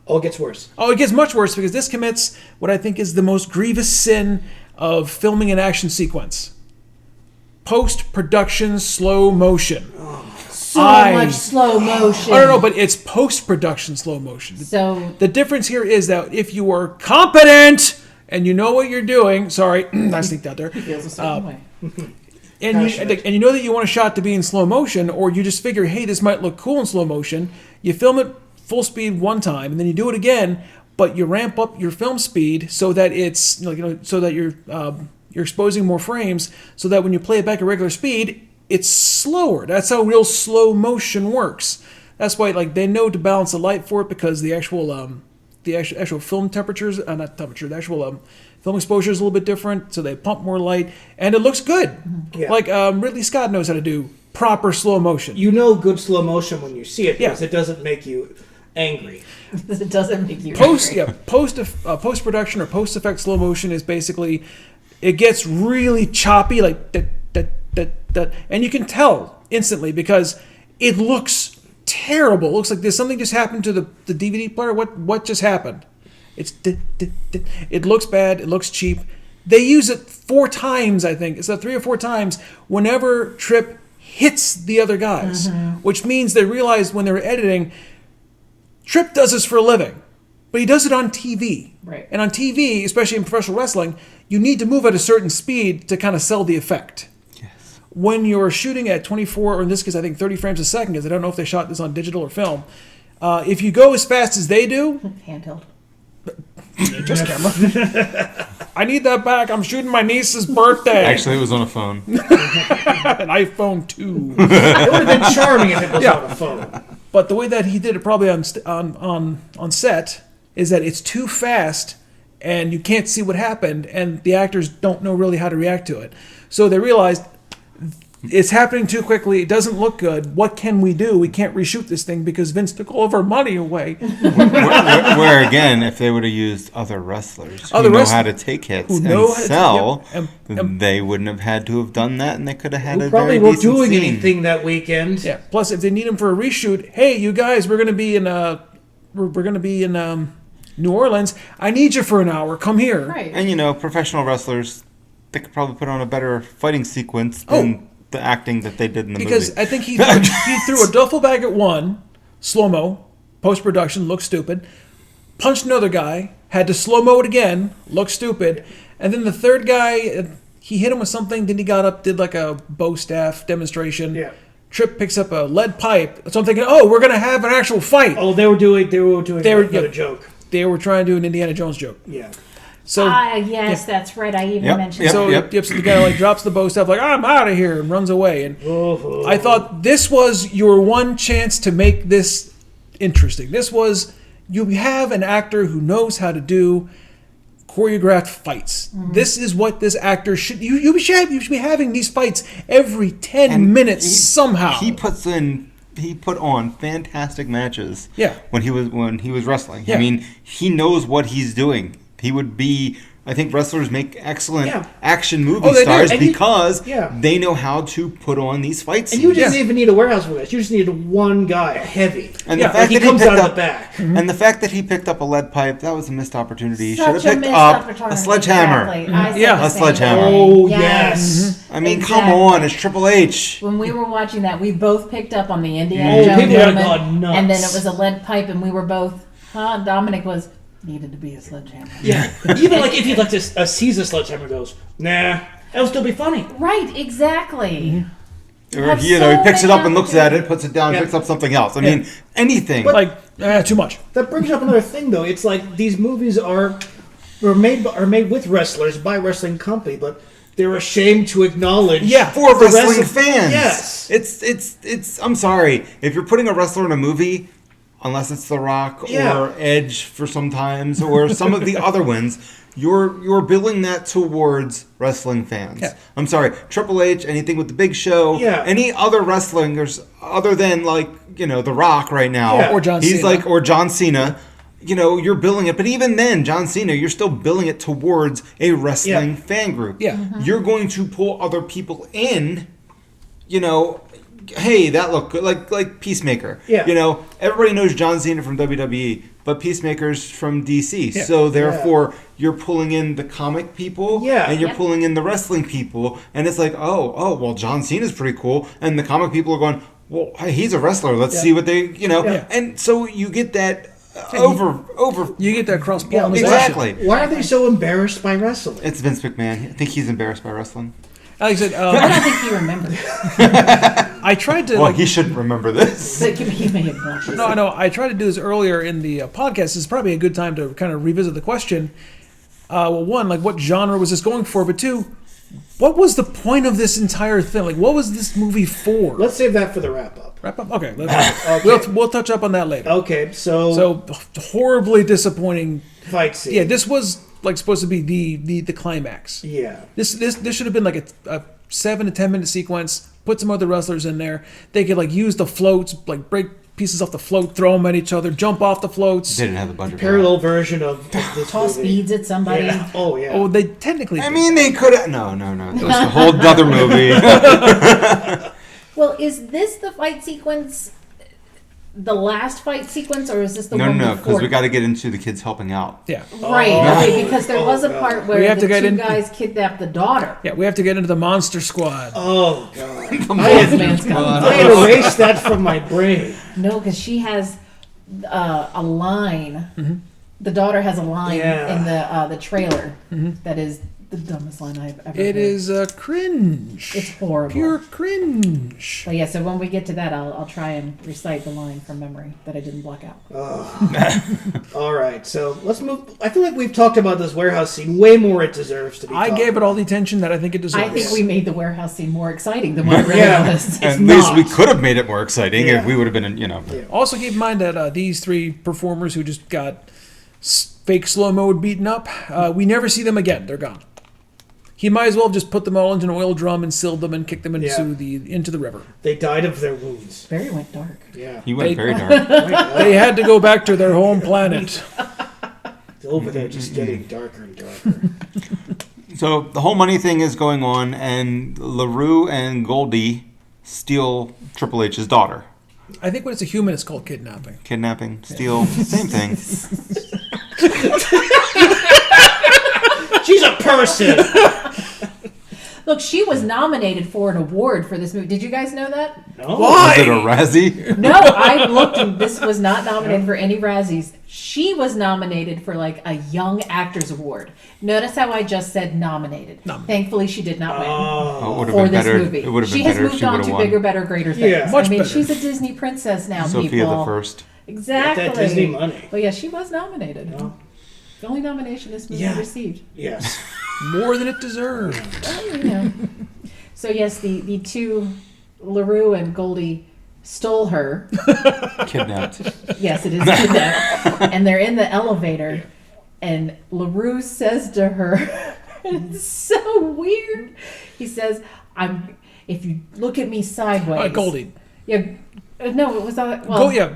Oh, it gets worse.
Oh, it gets much worse because this commits what I think is the most grievous sin of filming an action sequence. Post-production slow motion.
So much slow motion.
I don't know, but it's post-production slow motion.
So
The difference here is that if you are competent and you know what you're doing, sorry, I sneaked out there.
he feels a certain way.
And you know that you want a shot to be in slow motion, or you just figure, hey, this might look cool in slow motion. You film it full speed one time, and then you do it again, but you ramp up your film speed so that it's so that you're exposing more frames, so that when you play it back at regular speed, it's slower. That's how real slow motion works. That's why they know to balance the light for it, because the actual film temperatures, not temperature, the actual film exposure is a little bit different, so they pump more light, and it looks good. Yeah. Ridley Scott knows how to do proper slow motion.
You know good slow motion when you see it, because it doesn't make you angry.
It doesn't make you
post production or post effect slow motion is basically, it gets really choppy, like that, and you can tell instantly because it looks terrible. It looks like there's something just happened to the DVD player. What just happened? It looks bad. It looks cheap. They use it 4 times, I think. It's 3 or 4 times whenever Tripp hits the other guys, which means they realized when they were editing, Tripp does this for a living, but he does it on TV.
Right.
And on TV, especially in professional wrestling, you need to move at a certain speed to kind of sell the effect.
Yes.
When you're shooting at 24, or in this case, I think 30 frames a second, because I don't know if they shot this on digital or film, if you go as fast as they do...
Handheld.
Just camera. I need that back. I'm shooting my niece's birthday.
Actually, it was on a phone.
An iPhone 2.
It would have been charming if it was on a phone.
But the way that he did it probably on set is that it's too fast and you can't see what happened, and the actors don't know really how to react to it. So they realized it's happening too quickly. It doesn't look good. What can we do? We can't reshoot this thing because Vince took all of our money away.
Where again, if they would have used other wrestlers who know how to take hits and sell, they wouldn't have had to have done that, and they could have had a
probably
very
weren't
decent
doing
scene.
anything that weekend.
Yeah. Plus, if they need him for a reshoot, hey, you guys, we're going to be in New Orleans. I need you for an hour. Come here.
Right.
And professional wrestlers, they could probably put on a better fighting sequence than the acting that they did in the movie.
Because I think he threw a duffel bag at one, slow-mo, post-production, looked stupid, punched another guy, had to slow-mo it again, looked stupid, and then the third guy, he hit him with something, then he got up, did like a bow staff demonstration.
Yeah.
Tripp picks up a lead pipe, so I'm thinking, we're going to have an actual fight.
Oh, they were doing a joke.
They were trying to do an Indiana Jones joke.
Yeah.
So
yes, that's right. I even mentioned
so the guy drops the bow staff like, I'm out of here, and runs away. And I thought this was your one chance to make this interesting. This was, you have an actor who knows how to do choreographed fights. This is what this actor should. You should be having these fights every 10 minutes somehow.
He put on fantastic matches.
Yeah.
When he was wrestling.
Yeah.
I mean, he knows what he's doing. He would be. I think wrestlers make excellent action movie
they do.
stars
And
because
Yeah.
they know how to put on these fight scenes.
And you didn't even need a warehouse for this. You just needed one guy, a heavy.
And
Yeah,
the fact
he
that
comes
picked
out of
up
the back.
and the fact that he picked up a lead pipe, that was a missed opportunity. He should have
Such a
picked
missed
up
opportunity.
a sledgehammer.
Exactly. I said
Yeah.
the
A
same
sledgehammer.
thing.
Oh, yes.
I mean,
Exactly.
come on, it's Triple H.
When we were watching that, we both picked up on the Indiana
Oh,
Jones
people had
moment,
gone nuts.
and then it was a lead pipe, and we were both, Dominic was, needed to be a sledgehammer.
Yeah. Even like if he like just sees a sledgehammer and goes, nah, that'll still be funny.
Right, exactly.
Or
have
he
so
picks it
many
up and looks at it,
opportunities.
puts it down,
Yeah.
picks up something else. I mean, anything.
like too much.
That brings up another thing, though. It's like these movies are made with wrestlers by a wrestling company, but they're ashamed to acknowledge
For
the
wrestling fans.
Yes.
It's I'm sorry. If you're putting a wrestler in a movie, unless it's The Rock
Yeah.
or Edge for sometimes or some of the other ones, you're billing that towards wrestling fans.
Yeah.
I'm sorry. Triple H, anything with the Big Show,
Yeah.
any other wrestlers other than The Rock right now.
Yeah.
Or John
He's
Cena.
or John Cena. You're billing it, but even then, John Cena, you're still billing it towards a wrestling fan group.
Yeah.
You're going to pull other people in, hey, that looked good, like Peacemaker.
Yeah.
Everybody knows John Cena from WWE, but Peacemaker's from DC.
Yeah.
So therefore, you're pulling in the comic people,
Yeah.
and you're
Yep.
pulling in the wrestling people, and it's like, well, John Cena's pretty cool, and the comic people are going, well, hey, he's a wrestler. Let's see what they,
Yeah.
and so you get that over.
You get that cross pollination.
Exactly.
Why are they so embarrassed by wrestling?
It's Vince McMahon. I think he's embarrassed by wrestling.
Like I said,
I don't think he remembers.
I tried to.
Well, he should remember this.
He may have watched it.
No, I know. I tried to do this earlier in the podcast. This is probably a good time to kind of revisit the question. Well, one, like, what genre was this going for? But two, what was the point of this entire thing? Like, what was this movie for?
Let's save that for the wrap up.
Wrap up. Okay, we'll touch up on that later.
Okay, so
Horribly disappointing.
fight scene.
Yeah, this was like supposed to be the climax.
Yeah.
This should have been like a 7 to 10 minute sequence. Put some other wrestlers in there. They could like use the floats, like break pieces off the float, throw them at each other, jump off the floats.
They didn't have the budget.
Parallel version of this
Toss
movie.
beads at somebody.
Yeah. Oh, yeah.
Oh, they technically.
I
did.
mean, they could have. No. It was a whole other movie.
Well, is this the fight sequence, the last fight sequence, or is this the one
No,
before?
because we got to get into the kids helping out.
Yeah,
Right, okay, because there was a part where
We have
the
to get
two
in-
guys kidnapped the daughter.
yeah. We have to get into the Monster Squad.
Oh, God.
This man's coming.
I erased that from my brain.
No, because she has a line. The daughter has a line
Yeah.
in the trailer that is the dumbest line I've ever heard.
It is cringe.
It's horrible.
Pure cringe.
But yeah, so when we get to that, I'll try and recite the line from memory that I didn't block out.
All right, so let's move. I feel like we've talked about this warehouse scene way more it deserves to be.
I gave it all the attention that I think it deserves.
I think we made the warehouse scene more exciting than what it really
Yeah.
was.
At
not.
least we could have made it more exciting
Yeah.
if we would have been in,
Also, keep in mind that these three performers who just got fake slow-mo beaten up, we never see them again. They're gone. He might as well have just put them all into an oil drum and sealed them and kicked them into the river.
They died of their wounds.
Barry went dark.
Yeah.
He went
They-
very dark.
They had to go back to their home planet.
Over there, just getting darker and darker.
So the whole money thing is going on, and LaRue and Goldie steal Triple H's daughter.
I think when it's a human, it's called kidnapping.
Kidnapping, steal, same thing.
She's a person.
Look, she was nominated for an award for this movie. Did you guys know that?
No.
Was it a Razzie?
No, I looked and this was not nominated for any Razzies. She was nominated for like a Young Actors Award. Notice how I just said nominated. Thankfully, she did not win
Oh, it would have
for
been
this
better.
movie.
It would have
She
been
has
better if
moved
she
on
would
to
have
bigger,
won.
better, greater things.
Yeah.
Much
I mean,
better.
she's a Disney princess now,
Sophia
people.
the First.
Exactly.
Get that Disney money.
But yeah, she was nominated. The only nomination this movie received.
Yes.
More than it deserved.
Well, you know. So yes, the two, LaRue and Goldie, stole her.
Kidnapped.
Yes, it is kidnapped. And they're in the elevator. And LaRue says to her, it's so weird. He says, if you look at me sideways.
Goldie.
Yeah. No, it was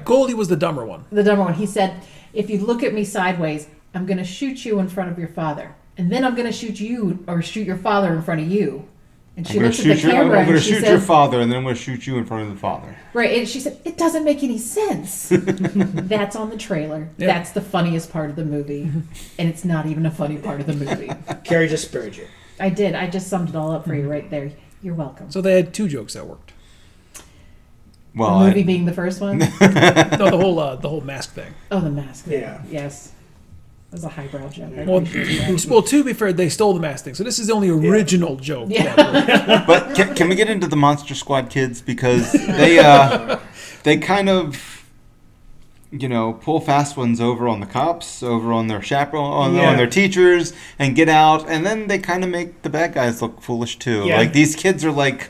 Goldie was the dumber one.
The dumber one. He said, if you look at me sideways, I'm going to shoot you in front of your father. And then I'm going to shoot you or shoot your father in front of you. And she looks at the camera
I'm going to
and she
shoot
says,
your father, and then I'm going to shoot you in front of the father.
Right, and she said, it doesn't make any sense. That's on the trailer.
Yeah.
That's the funniest part of the movie. And it's not even a funny part of the movie.
Carrie just spared you.
I did. I just summed it all up for you right there. You're welcome.
So they had 2 jokes that worked.
Well,
the movie being the first one?
No, the whole mask thing.
Oh, the mask.
Yeah.
Yes. That was a highbrow joke. I
Well,
appreciate that.
well, to be fair, they stole the mask thing. So this is the only original joke.
Yeah.
that worked.
But can we get into the Monster Squad kids, because they kind of, pull fast ones over on the cops, over on their chaperone, on their teachers, and get out, and then they kind of make the bad guys look foolish too.
Yeah.
Like, these kids are like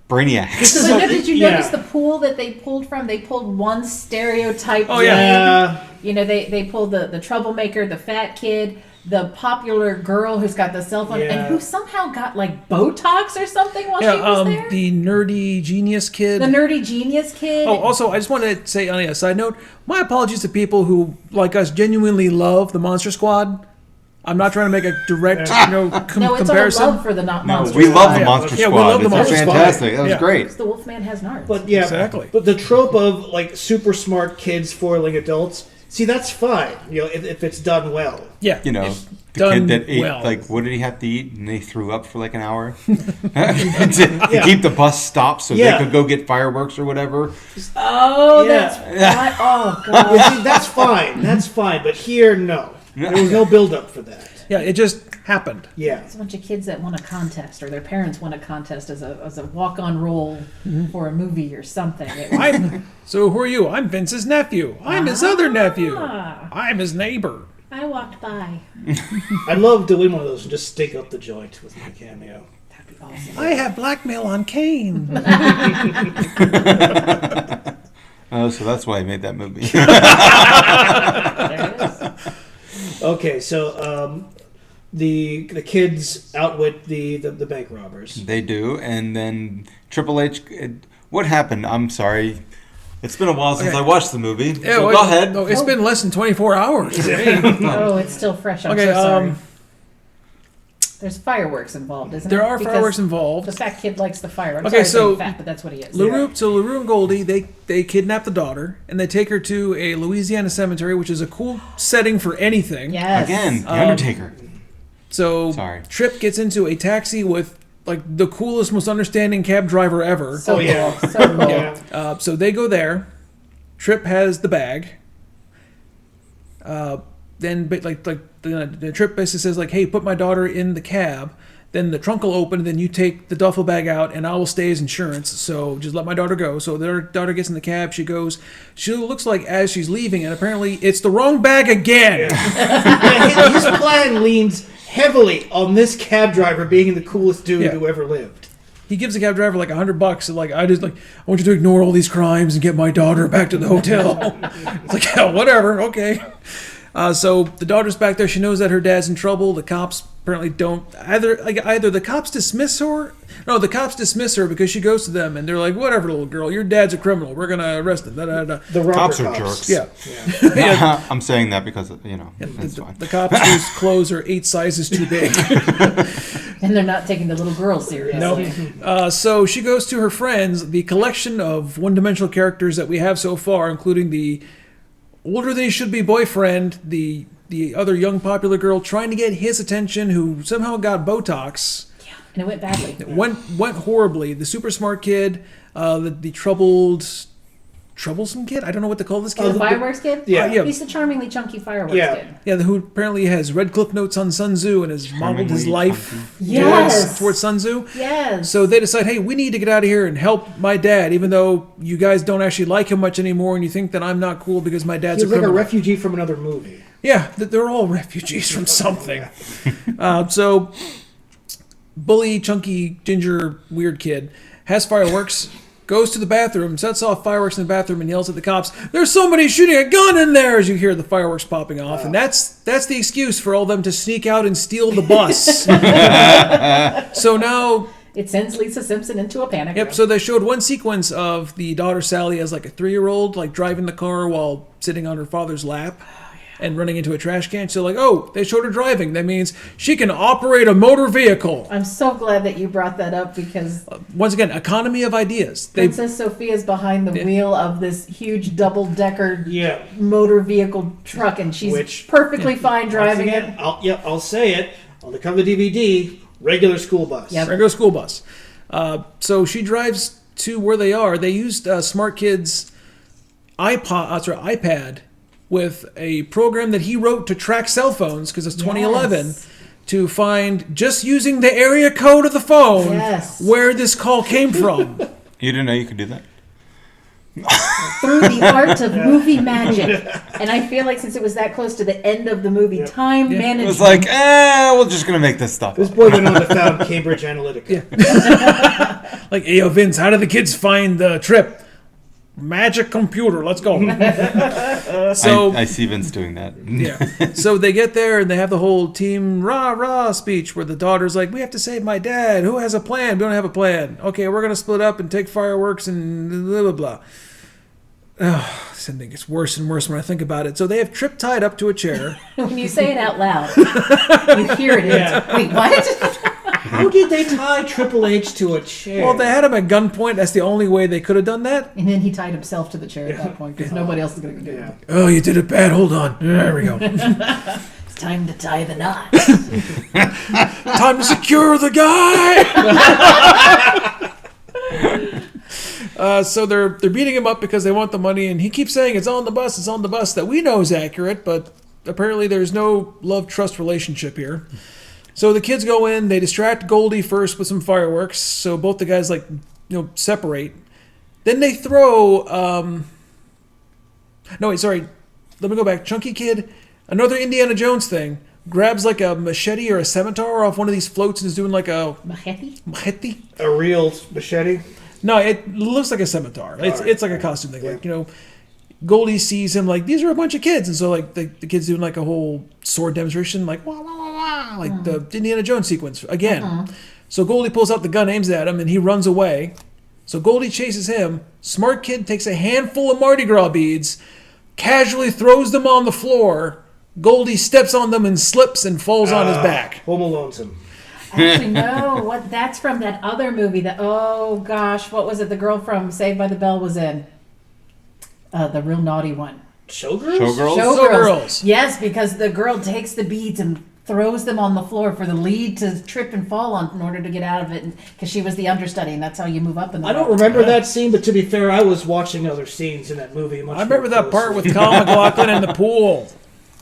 brainiacs.
So did you notice the pool that they pulled from? They pulled one stereotype.
Oh, yeah.
They pulled the troublemaker, the fat kid, the popular girl who's got the cell phone, and who somehow got like Botox or something while she was there.
The nerdy genius kid.
The nerdy genius kid.
Oh, also, I just want to say on a side note, my apologies to people who, like us, genuinely love the Monster Squad. I'm not trying to make a direct,
no, it's
comparison.
all love for the Monster
We
Squad.
love the Monster
Yeah,
Squad.
we love the Monster
It's
Squad.
fantastic. That was
Yeah.
great.
Because the Wolfman has nards.
But yeah,
Exactly.
But the trope of like super smart kids foiling adults, see, that's fine. If it's done well.
Yeah.
The
Done
kid that ate,
well.
what did he have to eat? And they threw up for like an hour to keep the bus stopped so they could go get fireworks or whatever.
Oh,
Yeah.
that's right. Oh, God.
Yeah, see, that's fine. That's fine. But here, no. There was no build up for that.
Yeah, it just happened.
Yeah.
It's a bunch of kids that won a contest, or their parents won a contest as a walk-on role for a movie or something.
So who are you? I'm Vince's nephew. I'm his other nephew.
Ah.
I'm his neighbor.
I walked by.
I'd love to win one of those and just stink up the joint with my cameo.
That'd be awesome.
I have blackmail on Kane.
Oh, so that's why I made that movie.
There it is.
Okay, so the kids outwit the bank robbers.
They do, and then Triple H. What happened? I'm sorry. It's been a while since
Okay.
I watched the movie.
Yeah,
So
well,
go ahead.
No, it's been less than 24 hours. for me.
Oh, it's still fresh. I'm
Okay,
so sorry. There's fireworks involved, isn't
There
there?
are fireworks involved.
The fat kid likes the fire. I'm
Okay,
sorry
so
being fat, but that's what he is.
LaRue and Goldie, they kidnap the daughter, and they take her to a Louisiana cemetery, which is a cool setting for anything.
Yes.
Again, The Undertaker.
So
Sorry.
Tripp gets into a taxi with like the coolest, most understanding cab driver ever.
So
Oh, yeah.
cool. So cool.
Yeah.
So they go there. Tripp has the bag. Then, the Tripp basically says like, "Hey, put my daughter in the cab." Then the trunk will open, and then you take the duffel bag out, and I will stay as insurance. So just let my daughter go. So their daughter gets in the cab. She goes. She looks like as she's leaving, and apparently it's the wrong bag again.
Yeah, his plan leans heavily on this cab driver being the coolest dude
Yeah.
who ever lived.
He gives the cab driver like $100, and like I want you to ignore all these crimes and get my daughter back to the hotel. It's like, yeah, whatever, okay. So the daughter's back there. She knows that her dad's in trouble. The cops apparently don't either the cops dismiss her. No, the cops dismiss her because she goes to them and they're like, whatever, little girl, your dad's a criminal. We're gonna arrest him. Da, da, da.
The robber
Cops are jerks.
Yeah.
I'm saying that because, that's fine.
The cops whose clothes are 8 sizes too big.
And they're not taking the little girl seriously.
So she goes to her friends, the collection of one-dimensional characters that we have so far, including the older than he should be boyfriend, the other young popular girl trying to get his attention, who somehow got Botox.
Yeah. And it went badly.
It went horribly. The super smart kid, the troublesome kid. I don't know what to call this kid.
The fireworks kid?
Yeah.
Yeah.
He's the charmingly chunky fireworks
Yeah.
kid.
Yeah, who apparently has red cliff notes on Sun Tzu and has modeled his
Charmingly
life
Yes.
towards Sun Tzu.
Yes.
So they decide, hey, we need to get out of here and help my dad, even though you guys don't actually like him much anymore, and you think that I'm not cool because my dad's
He's
a
like a
criminal.
refugee from another movie.
Yeah, they're all refugees from something. So, bully, chunky, ginger, weird kid has fireworks, goes to the bathroom, sets off fireworks in the bathroom, and yells at the cops, "There's somebody shooting a gun in there!" as you hear the fireworks popping off. And that's the excuse for all of them to sneak out and steal the bus. So now...
It sends Lisa Simpson into a panic.
Yep, so they showed one sequence of the daughter Sally as like a 3-year-old, like driving the car while sitting on her father's lap and running into a trash can. So like, oh, they showed her driving. That means she can operate a motor vehicle.
I'm so glad that you brought that up because...
Once again, economy of ideas.
Princess Sophia's behind the wheel of this huge double-decker motor vehicle truck, and she's perfectly fine driving it.
I'll say it. On the cover DVD, regular school bus.
Yep. Regular school bus. So she drives to where they are. They used Smart Kid's iPad with a program that he wrote to track cell phones, because it's 2011, to find, just using the area code of the phone, where this call came from.
You didn't know you could do that?
Through the art of movie magic. And I feel like since it was that close to the end of the movie, time management...
It was like, we're just going to make this stuff
This boy went on to found Cambridge Analytica.
Like, hey, Vince, how do the kids find the trip? Magic computer, let's go. So
I see Vince doing that.
Yeah. So they get there and they have the whole team rah-rah speech where the daughter's like, we have to save my dad. Who has a plan? We don't have a plan. Okay, we're going to split up and take fireworks and blah, blah, blah. Oh, this ending gets worse and worse when I think about it. So they have Trip tied up to a chair.
When you say it out loud, you hear it. Wait, what?
How did they tie Triple H to a chair?
Well, they had him at gunpoint. That's the only way they could have done that.
And then he tied himself to the chair at that point because nobody else is going to do it.
Oh, you did it bad. Hold on. There we go.
It's time to tie the knot.
Time to secure the guy. So they're beating him up because they want the money, and he keeps saying it's on the bus, it's on the bus, that we know is accurate, but apparently there's no love-trust relationship here. So the kids go in, they distract Goldie first with some fireworks, so both the guys separate. Then they throw let me go back. Chunky Kid, another Indiana Jones thing, grabs like a machete or a scimitar off one of these floats and is doing like a machete.
A real machete?
No, it looks like a scimitar. It's like a costume thing. Like, Goldie sees him like, these are a bunch of kids. And so like the kid's doing like a whole sword demonstration, like wah, wah, wah, wah, like the Indiana Jones sequence again. So Goldie pulls out the gun, aims at him, and he runs away. So Goldie chases him. Smart Kid takes a handful of Mardi Gras beads, casually throws them on the floor. Goldie steps on them and slips and falls on his back.
Home Alone's.
Actually, no. That's from that other movie that, oh gosh, what was it? The girl from Saved by the Bell was in. The real naughty one.
Showgirls?
Showgirls.
Yes, because the girl takes the beads and throws them on the floor for the lead to trip and fall on in order to get out of it, because she was the understudy, and that's how you move up in the
I don't remember that scene, but to be fair, I was watching other scenes in that movie.
I remember that part with Kyle MacLachlan in the pool.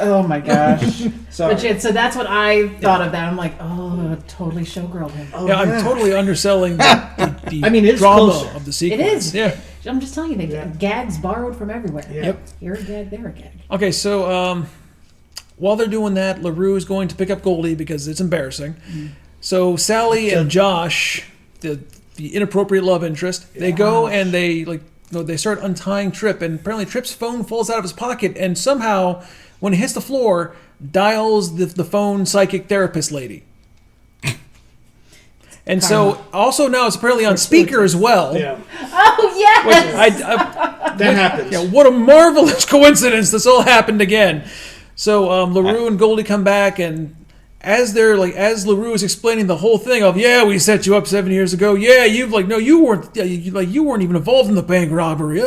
Oh my gosh.
Sorry.
But so that's what I thought of that. I'm like, oh, totally showgirled him.
Oh,
I'm totally underselling the
it's
drama
closer.
of the sequence.
It is.
Yeah.
I'm just telling you, gags borrowed from everywhere.
Yeah.
Yep.
Here a gag, there a gag.
Okay, so while they're doing that, LaRue is going to pick up Goldie because it's embarrassing. So Sally and Josh, the inappropriate love interest, they go and they start untying Trip, and apparently Trip's phone falls out of his pocket, and somehow when it hits the floor, dials the phone psychic therapist lady. And so also now it's apparently on speaker as well.
Yeah.
Oh yes.
That happens.
Yeah, what a marvelous coincidence! This all happened again. So LaRue and Goldie come back, and as LaRue is explaining the whole thing of, we set you up 7 years ago. Yeah, you weren't. You weren't even involved in the bank robbery.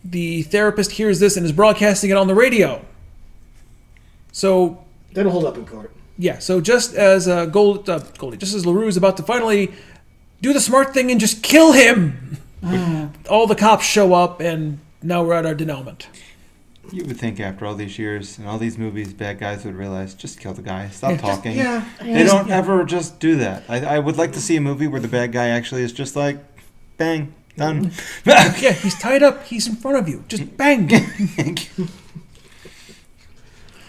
The therapist hears this and is broadcasting it on the radio. So
That'll hold up in court.
Yeah. So just as Goldie, just as LaRue is about to finally do the smart thing and just kill him, all the cops show up, and now we're at our denouement.
You would think after all these years and all these movies, bad guys would realize, just kill the guy. Stop talking. They don't ever just do that. I would like to see a movie where the bad guy actually is just like, bang, done.
Yeah, he's tied up. He's in front of you. Just bang.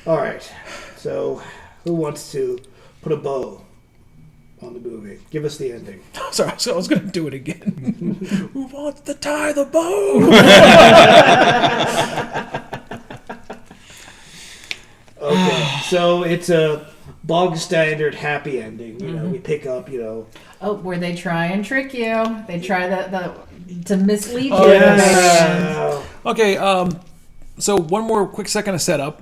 All right. So, who wants to put a bow on the movie? Give us the ending.
Sorry, so I was going to do it again. Who wants to tie the boat?
Okay, so it's a bog standard happy ending. You know, we pick up.
Oh, where they try and trick you. They try to mislead you.
Oh, yes.
Yes.
Okay, so one more quick second of setup.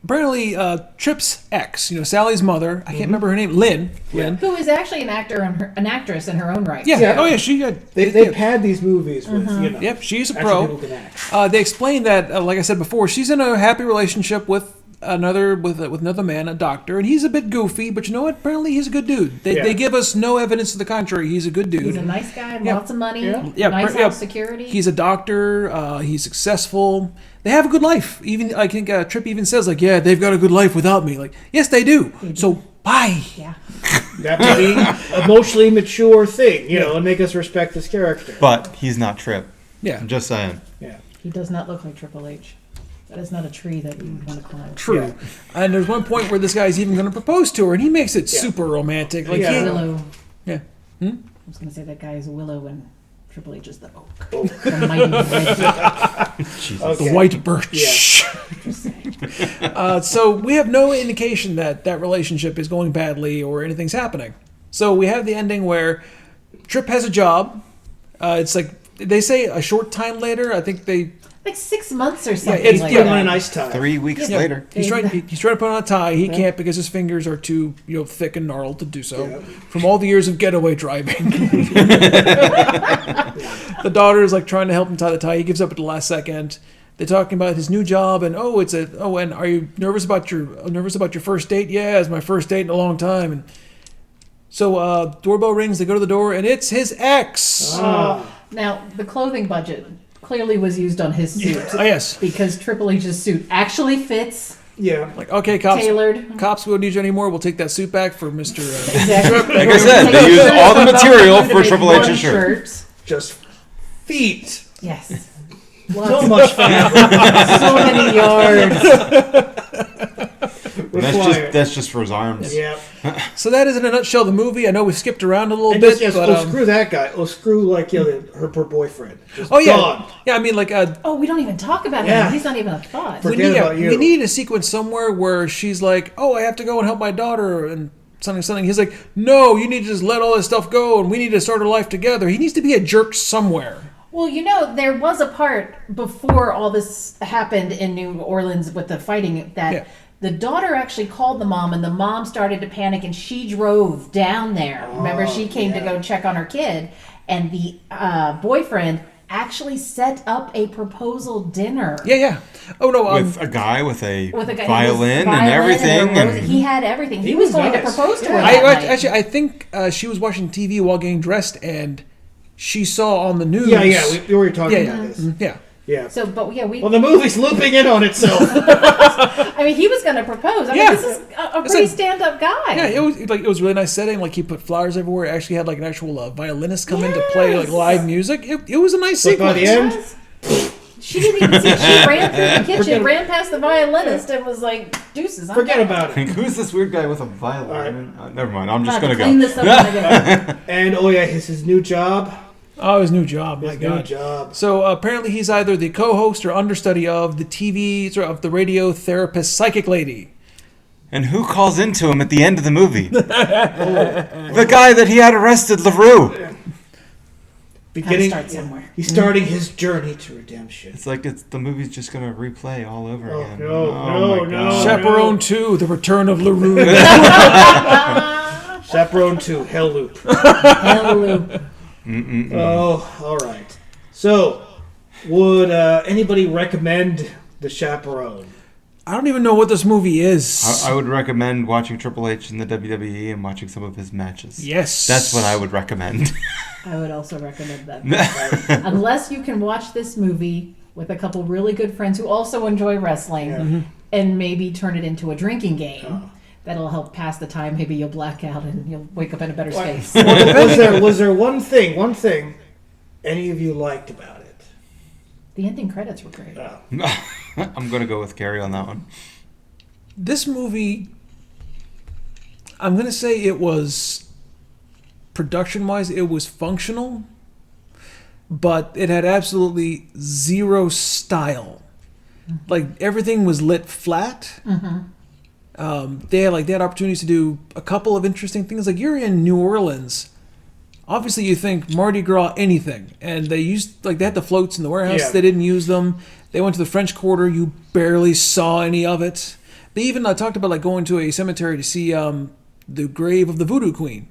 Apparently, Trip's ex, Sally's mother, I can't remember her name, Lynn.
Who is actually an actress in her own right.
Yeah.
Yeah.
Oh, yeah. She.
They've had these movies with
Yep. She's a
actual
pro.
people can act.
They explain that, like I said before, she's in a happy relationship with another man, a doctor, and he's a bit goofy, but you know what? Apparently, he's a good dude. They give us no evidence to the contrary. He's a good dude.
He's a nice guy,
Yeah.
lots of money,
Yeah.
nice house security.
He's a doctor. He's successful. They have a good life. Even I think Trip even says like, "Yeah, they've got a good life without me." Like, yes, they do. So bye.
Yeah.
That's the emotionally mature thing, and make us respect this character.
But he's not Trip.
Yeah.
I'm just saying.
Yeah.
He does not look like Triple H. That is not a tree that you would want to climb.
True.
Yeah.
And there's one point where this guy's even going to propose to her, and he makes it super romantic. Like,
Yeah.
Willow.
yeah.
I was going to say that guy is a willow and Triple H is the oak.
Oh.
The mighty red.
The white birch. So we have no indication that relationship is going badly or anything's happening. So we have the ending where Trip has a job. It's like they say a short time later. I think they.
Like 6 months or something
it's
like
Put him
that.
on a nice time.
3 weeks later.
He's trying to put on a tie. He can't because his fingers are too thick and gnarled to do so.
Yeah.
From all the years of getaway driving. The daughter is like trying to help him tie the tie. He gives up at the last second. They're talking about his new job and and are you nervous about your first date? Yeah, it's my first date in a long time. And so doorbell rings. They go to the door and it's his ex.
Now, the clothing budget clearly was used on his suit.
Oh, yes.
Because Triple H's suit actually fits.
Yeah.
Like, okay, cops.
Tailored.
Cops, we don't need you anymore. We'll take that suit back for Mr.
Exactly.
Like I said, they use all the material for Triple H's shirt.
Just feet.
Yes.
So much fat.
So many yards.
That's just for his arms.
Yeah.
So that is in a nutshell the movie. I know we skipped around a little
And
bit,
just,
but
screw that guy. Screw her boyfriend. Just
oh yeah,
gone.
yeah. I mean, like
Oh, we don't even talk about
Yeah.
him. He's not even a thought.
Forget about you.
we need a sequence somewhere where she's like, "Oh, I have to go and help my daughter," and something. He's like, "No, you need to just let all this stuff go, and we need to start our life together." He needs to be a jerk somewhere.
Well, there was a part before all this happened in New Orleans with the fighting that the daughter actually called the mom, and the mom started to panic, and she drove down there. Remember, she came to go check on her kid, and the boyfriend actually set up a proposal dinner.
Yeah. Oh no,
With a guy with a
With a
violin and everything.
And he had everything. He was going to
nice.
propose to her.
Yeah.
that night.
I think she was watching TV while getting dressed, and she saw on the news.
Yeah. We were talking about this.
Yeah.
Yeah.
So, but yeah,
Well, the movie's looping in on itself.
I mean, he was going to propose. I mean,
Yeah.
this is a pretty stand-up guy.
Yeah, it was really nice setting. Like he put flowers everywhere. It actually had like an actual violinist come in to play like live music. It was a nice
But by
sequence.
the end,
She didn't even see. She ran through the kitchen, ran past the violinist, and was like, "Deuces, I'm
forget
done.
about it.
Who's this weird guy with a violin? Never mind. I'm just
About
going
to
to
clean
go.
this up when I get home."
And it's his new job.
Oh, his new job. My
His
God.
new job.
So apparently he's either the co-host or understudy of the TV, of the radio therapist psychic lady.
And who calls into him at the end of the movie? The guy that he had arrested, LaRue.
Beginning,
start somewhere.
He's starting his journey to redemption.
It's like the movie's just going to replay all over
Oh,
again.
no.
my God.
Chaperone 2, The Return of LaRue.
Chaperone 2, Hell Loop.
Hallelujah.
Oh, all right. So, would anybody recommend The Chaperone?
I don't even know what this movie is.
I would recommend watching Triple H in the WWE and watching some of his matches.
Yes.
That's what I would recommend.
I would also recommend that. Unless you can watch this movie with a couple really good friends who also enjoy wrestling and maybe turn it into a drinking game. That'll help pass the time. Maybe you'll black out and you'll wake up in a better space.
Was there one thing any of you liked about it?
The ending credits were great.
I'm going to go with Carey on that one.
This movie, I'm going to say it was production-wise, it was functional, but it had absolutely zero style. Like, everything was lit flat. They had opportunities to do a couple of interesting things. Like, you're in New Orleans. Obviously, you think Mardi Gras anything, and they had the floats in the warehouse.
Yeah.
They didn't use them. They went to the French Quarter. You barely saw any of it. They even talked about like going to a cemetery to see the grave of the Voodoo Queen,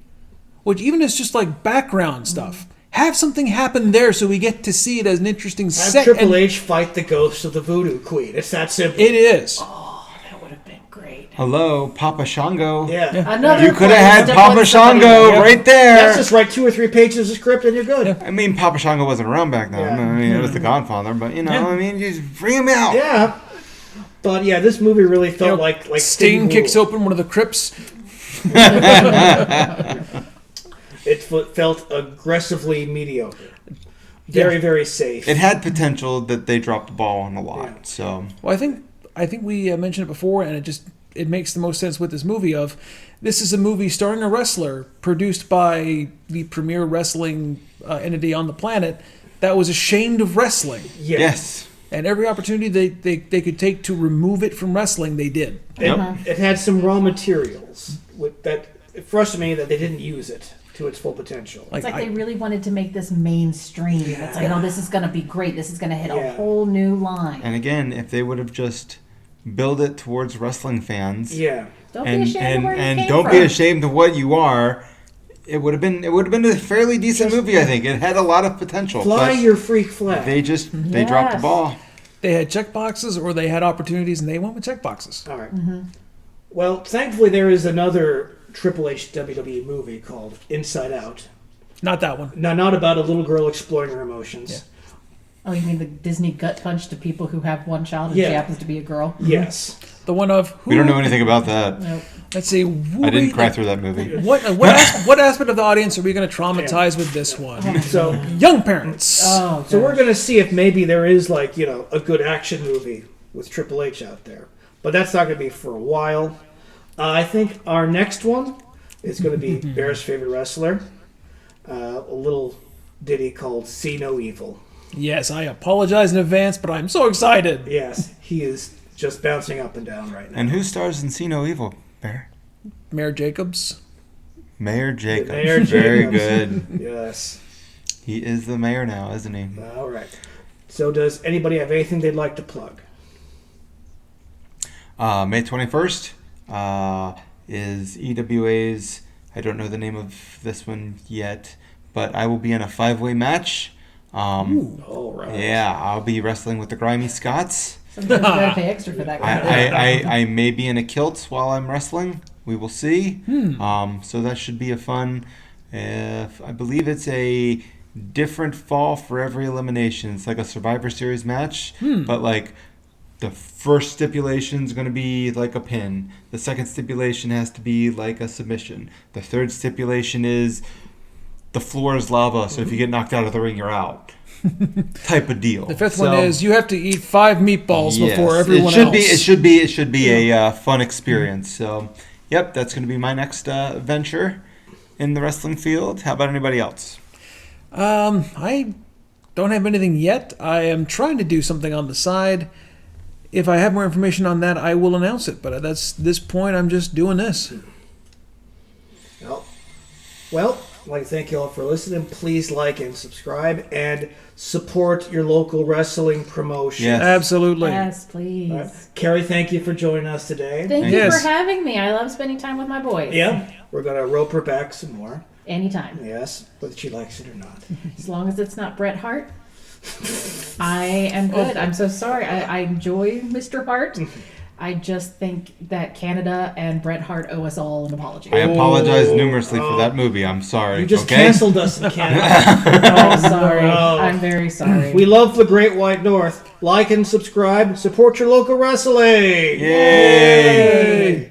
which even is just like background stuff. Have something happen there so we get to see it as an interesting
Have
set.
Triple H fight the ghost of the Voodoo Queen. It's that simple.
It is.
Oh, that would have been great.
Hello, Papa Shango.
Yeah.
Another
You could have had
place to
Papa
put somebody
Shango
there.
right there.
That's just write 2 or 3 pages of script and you're good.
I mean, Papa Shango wasn't around back then.
Yeah.
I mean, it was the Godfather, but I mean, just bring him out.
Yeah. But yeah, this movie really felt like
Sting kicks open one of the crypts.
It felt aggressively mediocre. Very, very safe.
It had potential that they dropped the ball on a lot.
Yeah.
So
Well, I think we mentioned it before, and it makes the most sense with this movie. This is a movie starring a wrestler, produced by the premier wrestling entity on the planet that was ashamed of wrestling,
Yeah.
yes.
and every opportunity they could take to remove it from wrestling, they did.
It had some raw materials that it frustrated me that they didn't use it to its full potential.
It's like they really wanted to make this mainstream. It's like, this is going to be great. This is going to hit a whole new line.
And again, if they would have just build it towards wrestling fans,
Don't be ashamed of where you came
don't
from.
be ashamed of what you are. It would have been a fairly decent movie. I think it had a lot of potential.
Fly
but
your freak flag.
They dropped the
Yes.
ball.
They had check boxes, or they had opportunities, and they went with check boxes.
All right. Well, thankfully there is another Triple H WWE movie called Inside Out.
Not that one.
Now, not about a little girl exploring her emotions.
Oh, you mean the Disney gut punch to people who have one child and she happens to be a girl?
Yes.
The one of who?
We don't know anything about that.
Nope.
Let's see.
I didn't cry through that movie.
What aspect of the audience are we going to traumatize with this one?
So,
Young parents.
Oh,
so we're going to see if maybe there is a good action movie with Triple H out there. But that's not going to be for a while. I think our next one is going to be Bear's favorite wrestler. A little ditty called See No Evil.
Yes, I apologize in advance, but I'm so excited.
Yes, he is just bouncing up and down right now.
And who stars in See No Evil, Bear?
Mayor Jacobs.
Mayor Jacobs.
Mayor
Very
Jacobs.
good.
Yes.
He is the mayor now, isn't he?
All right. So does anybody have anything they'd like to plug?
May 21st is EWA's, I don't know the name of this one yet, but I will be in a 5-way match.
All right.
Yeah, I'll be wrestling with the Grimy Scots.
Sometimes you gotta pay extra for that kind of thing.
I may be in a kilt while I'm wrestling. We will see. So that should be a fun. I believe it's a different fall for every elimination. It's like a Survivor Series match, but like the first stipulation is going to be like a pin. The second stipulation has to be like a submission. The third stipulation is the floor is lava, so if you get knocked out of the ring, you're out. Type of deal.
The fifth one is you have to eat 5 meatballs before everyone
it
else.
It should be a fun experience. So, yep, that's going to be my next venture in the wrestling field. How about anybody else?
I don't have anything yet. I am trying to do something on the side. If I have more information on that, I will announce it. But at this point, I'm just doing this.
Well, I'd like to thank you all for listening. Please like and subscribe and support your local wrestling promotion.
Yes.
Absolutely.
Yes, please.
All right. Carrie, thank you for joining us today.
Thank you
Yes.
for having me. I love spending time with my boys.
Yeah, we're going to rope her back some more.
Anytime.
Yes, whether she likes it or not.
As long as it's not Bret Hart, I am good. I'm so sorry. I enjoy Mr. Hart. I just think that Canada and Bret Hart owe us all an apology.
I apologize numerously for that movie. I'm sorry.
You just
okay?
canceled us in Canada.
I'm sorry.
Oh.
I'm very sorry.
We love the Great White North. Like and subscribe. Support your local wrestling.
Yay!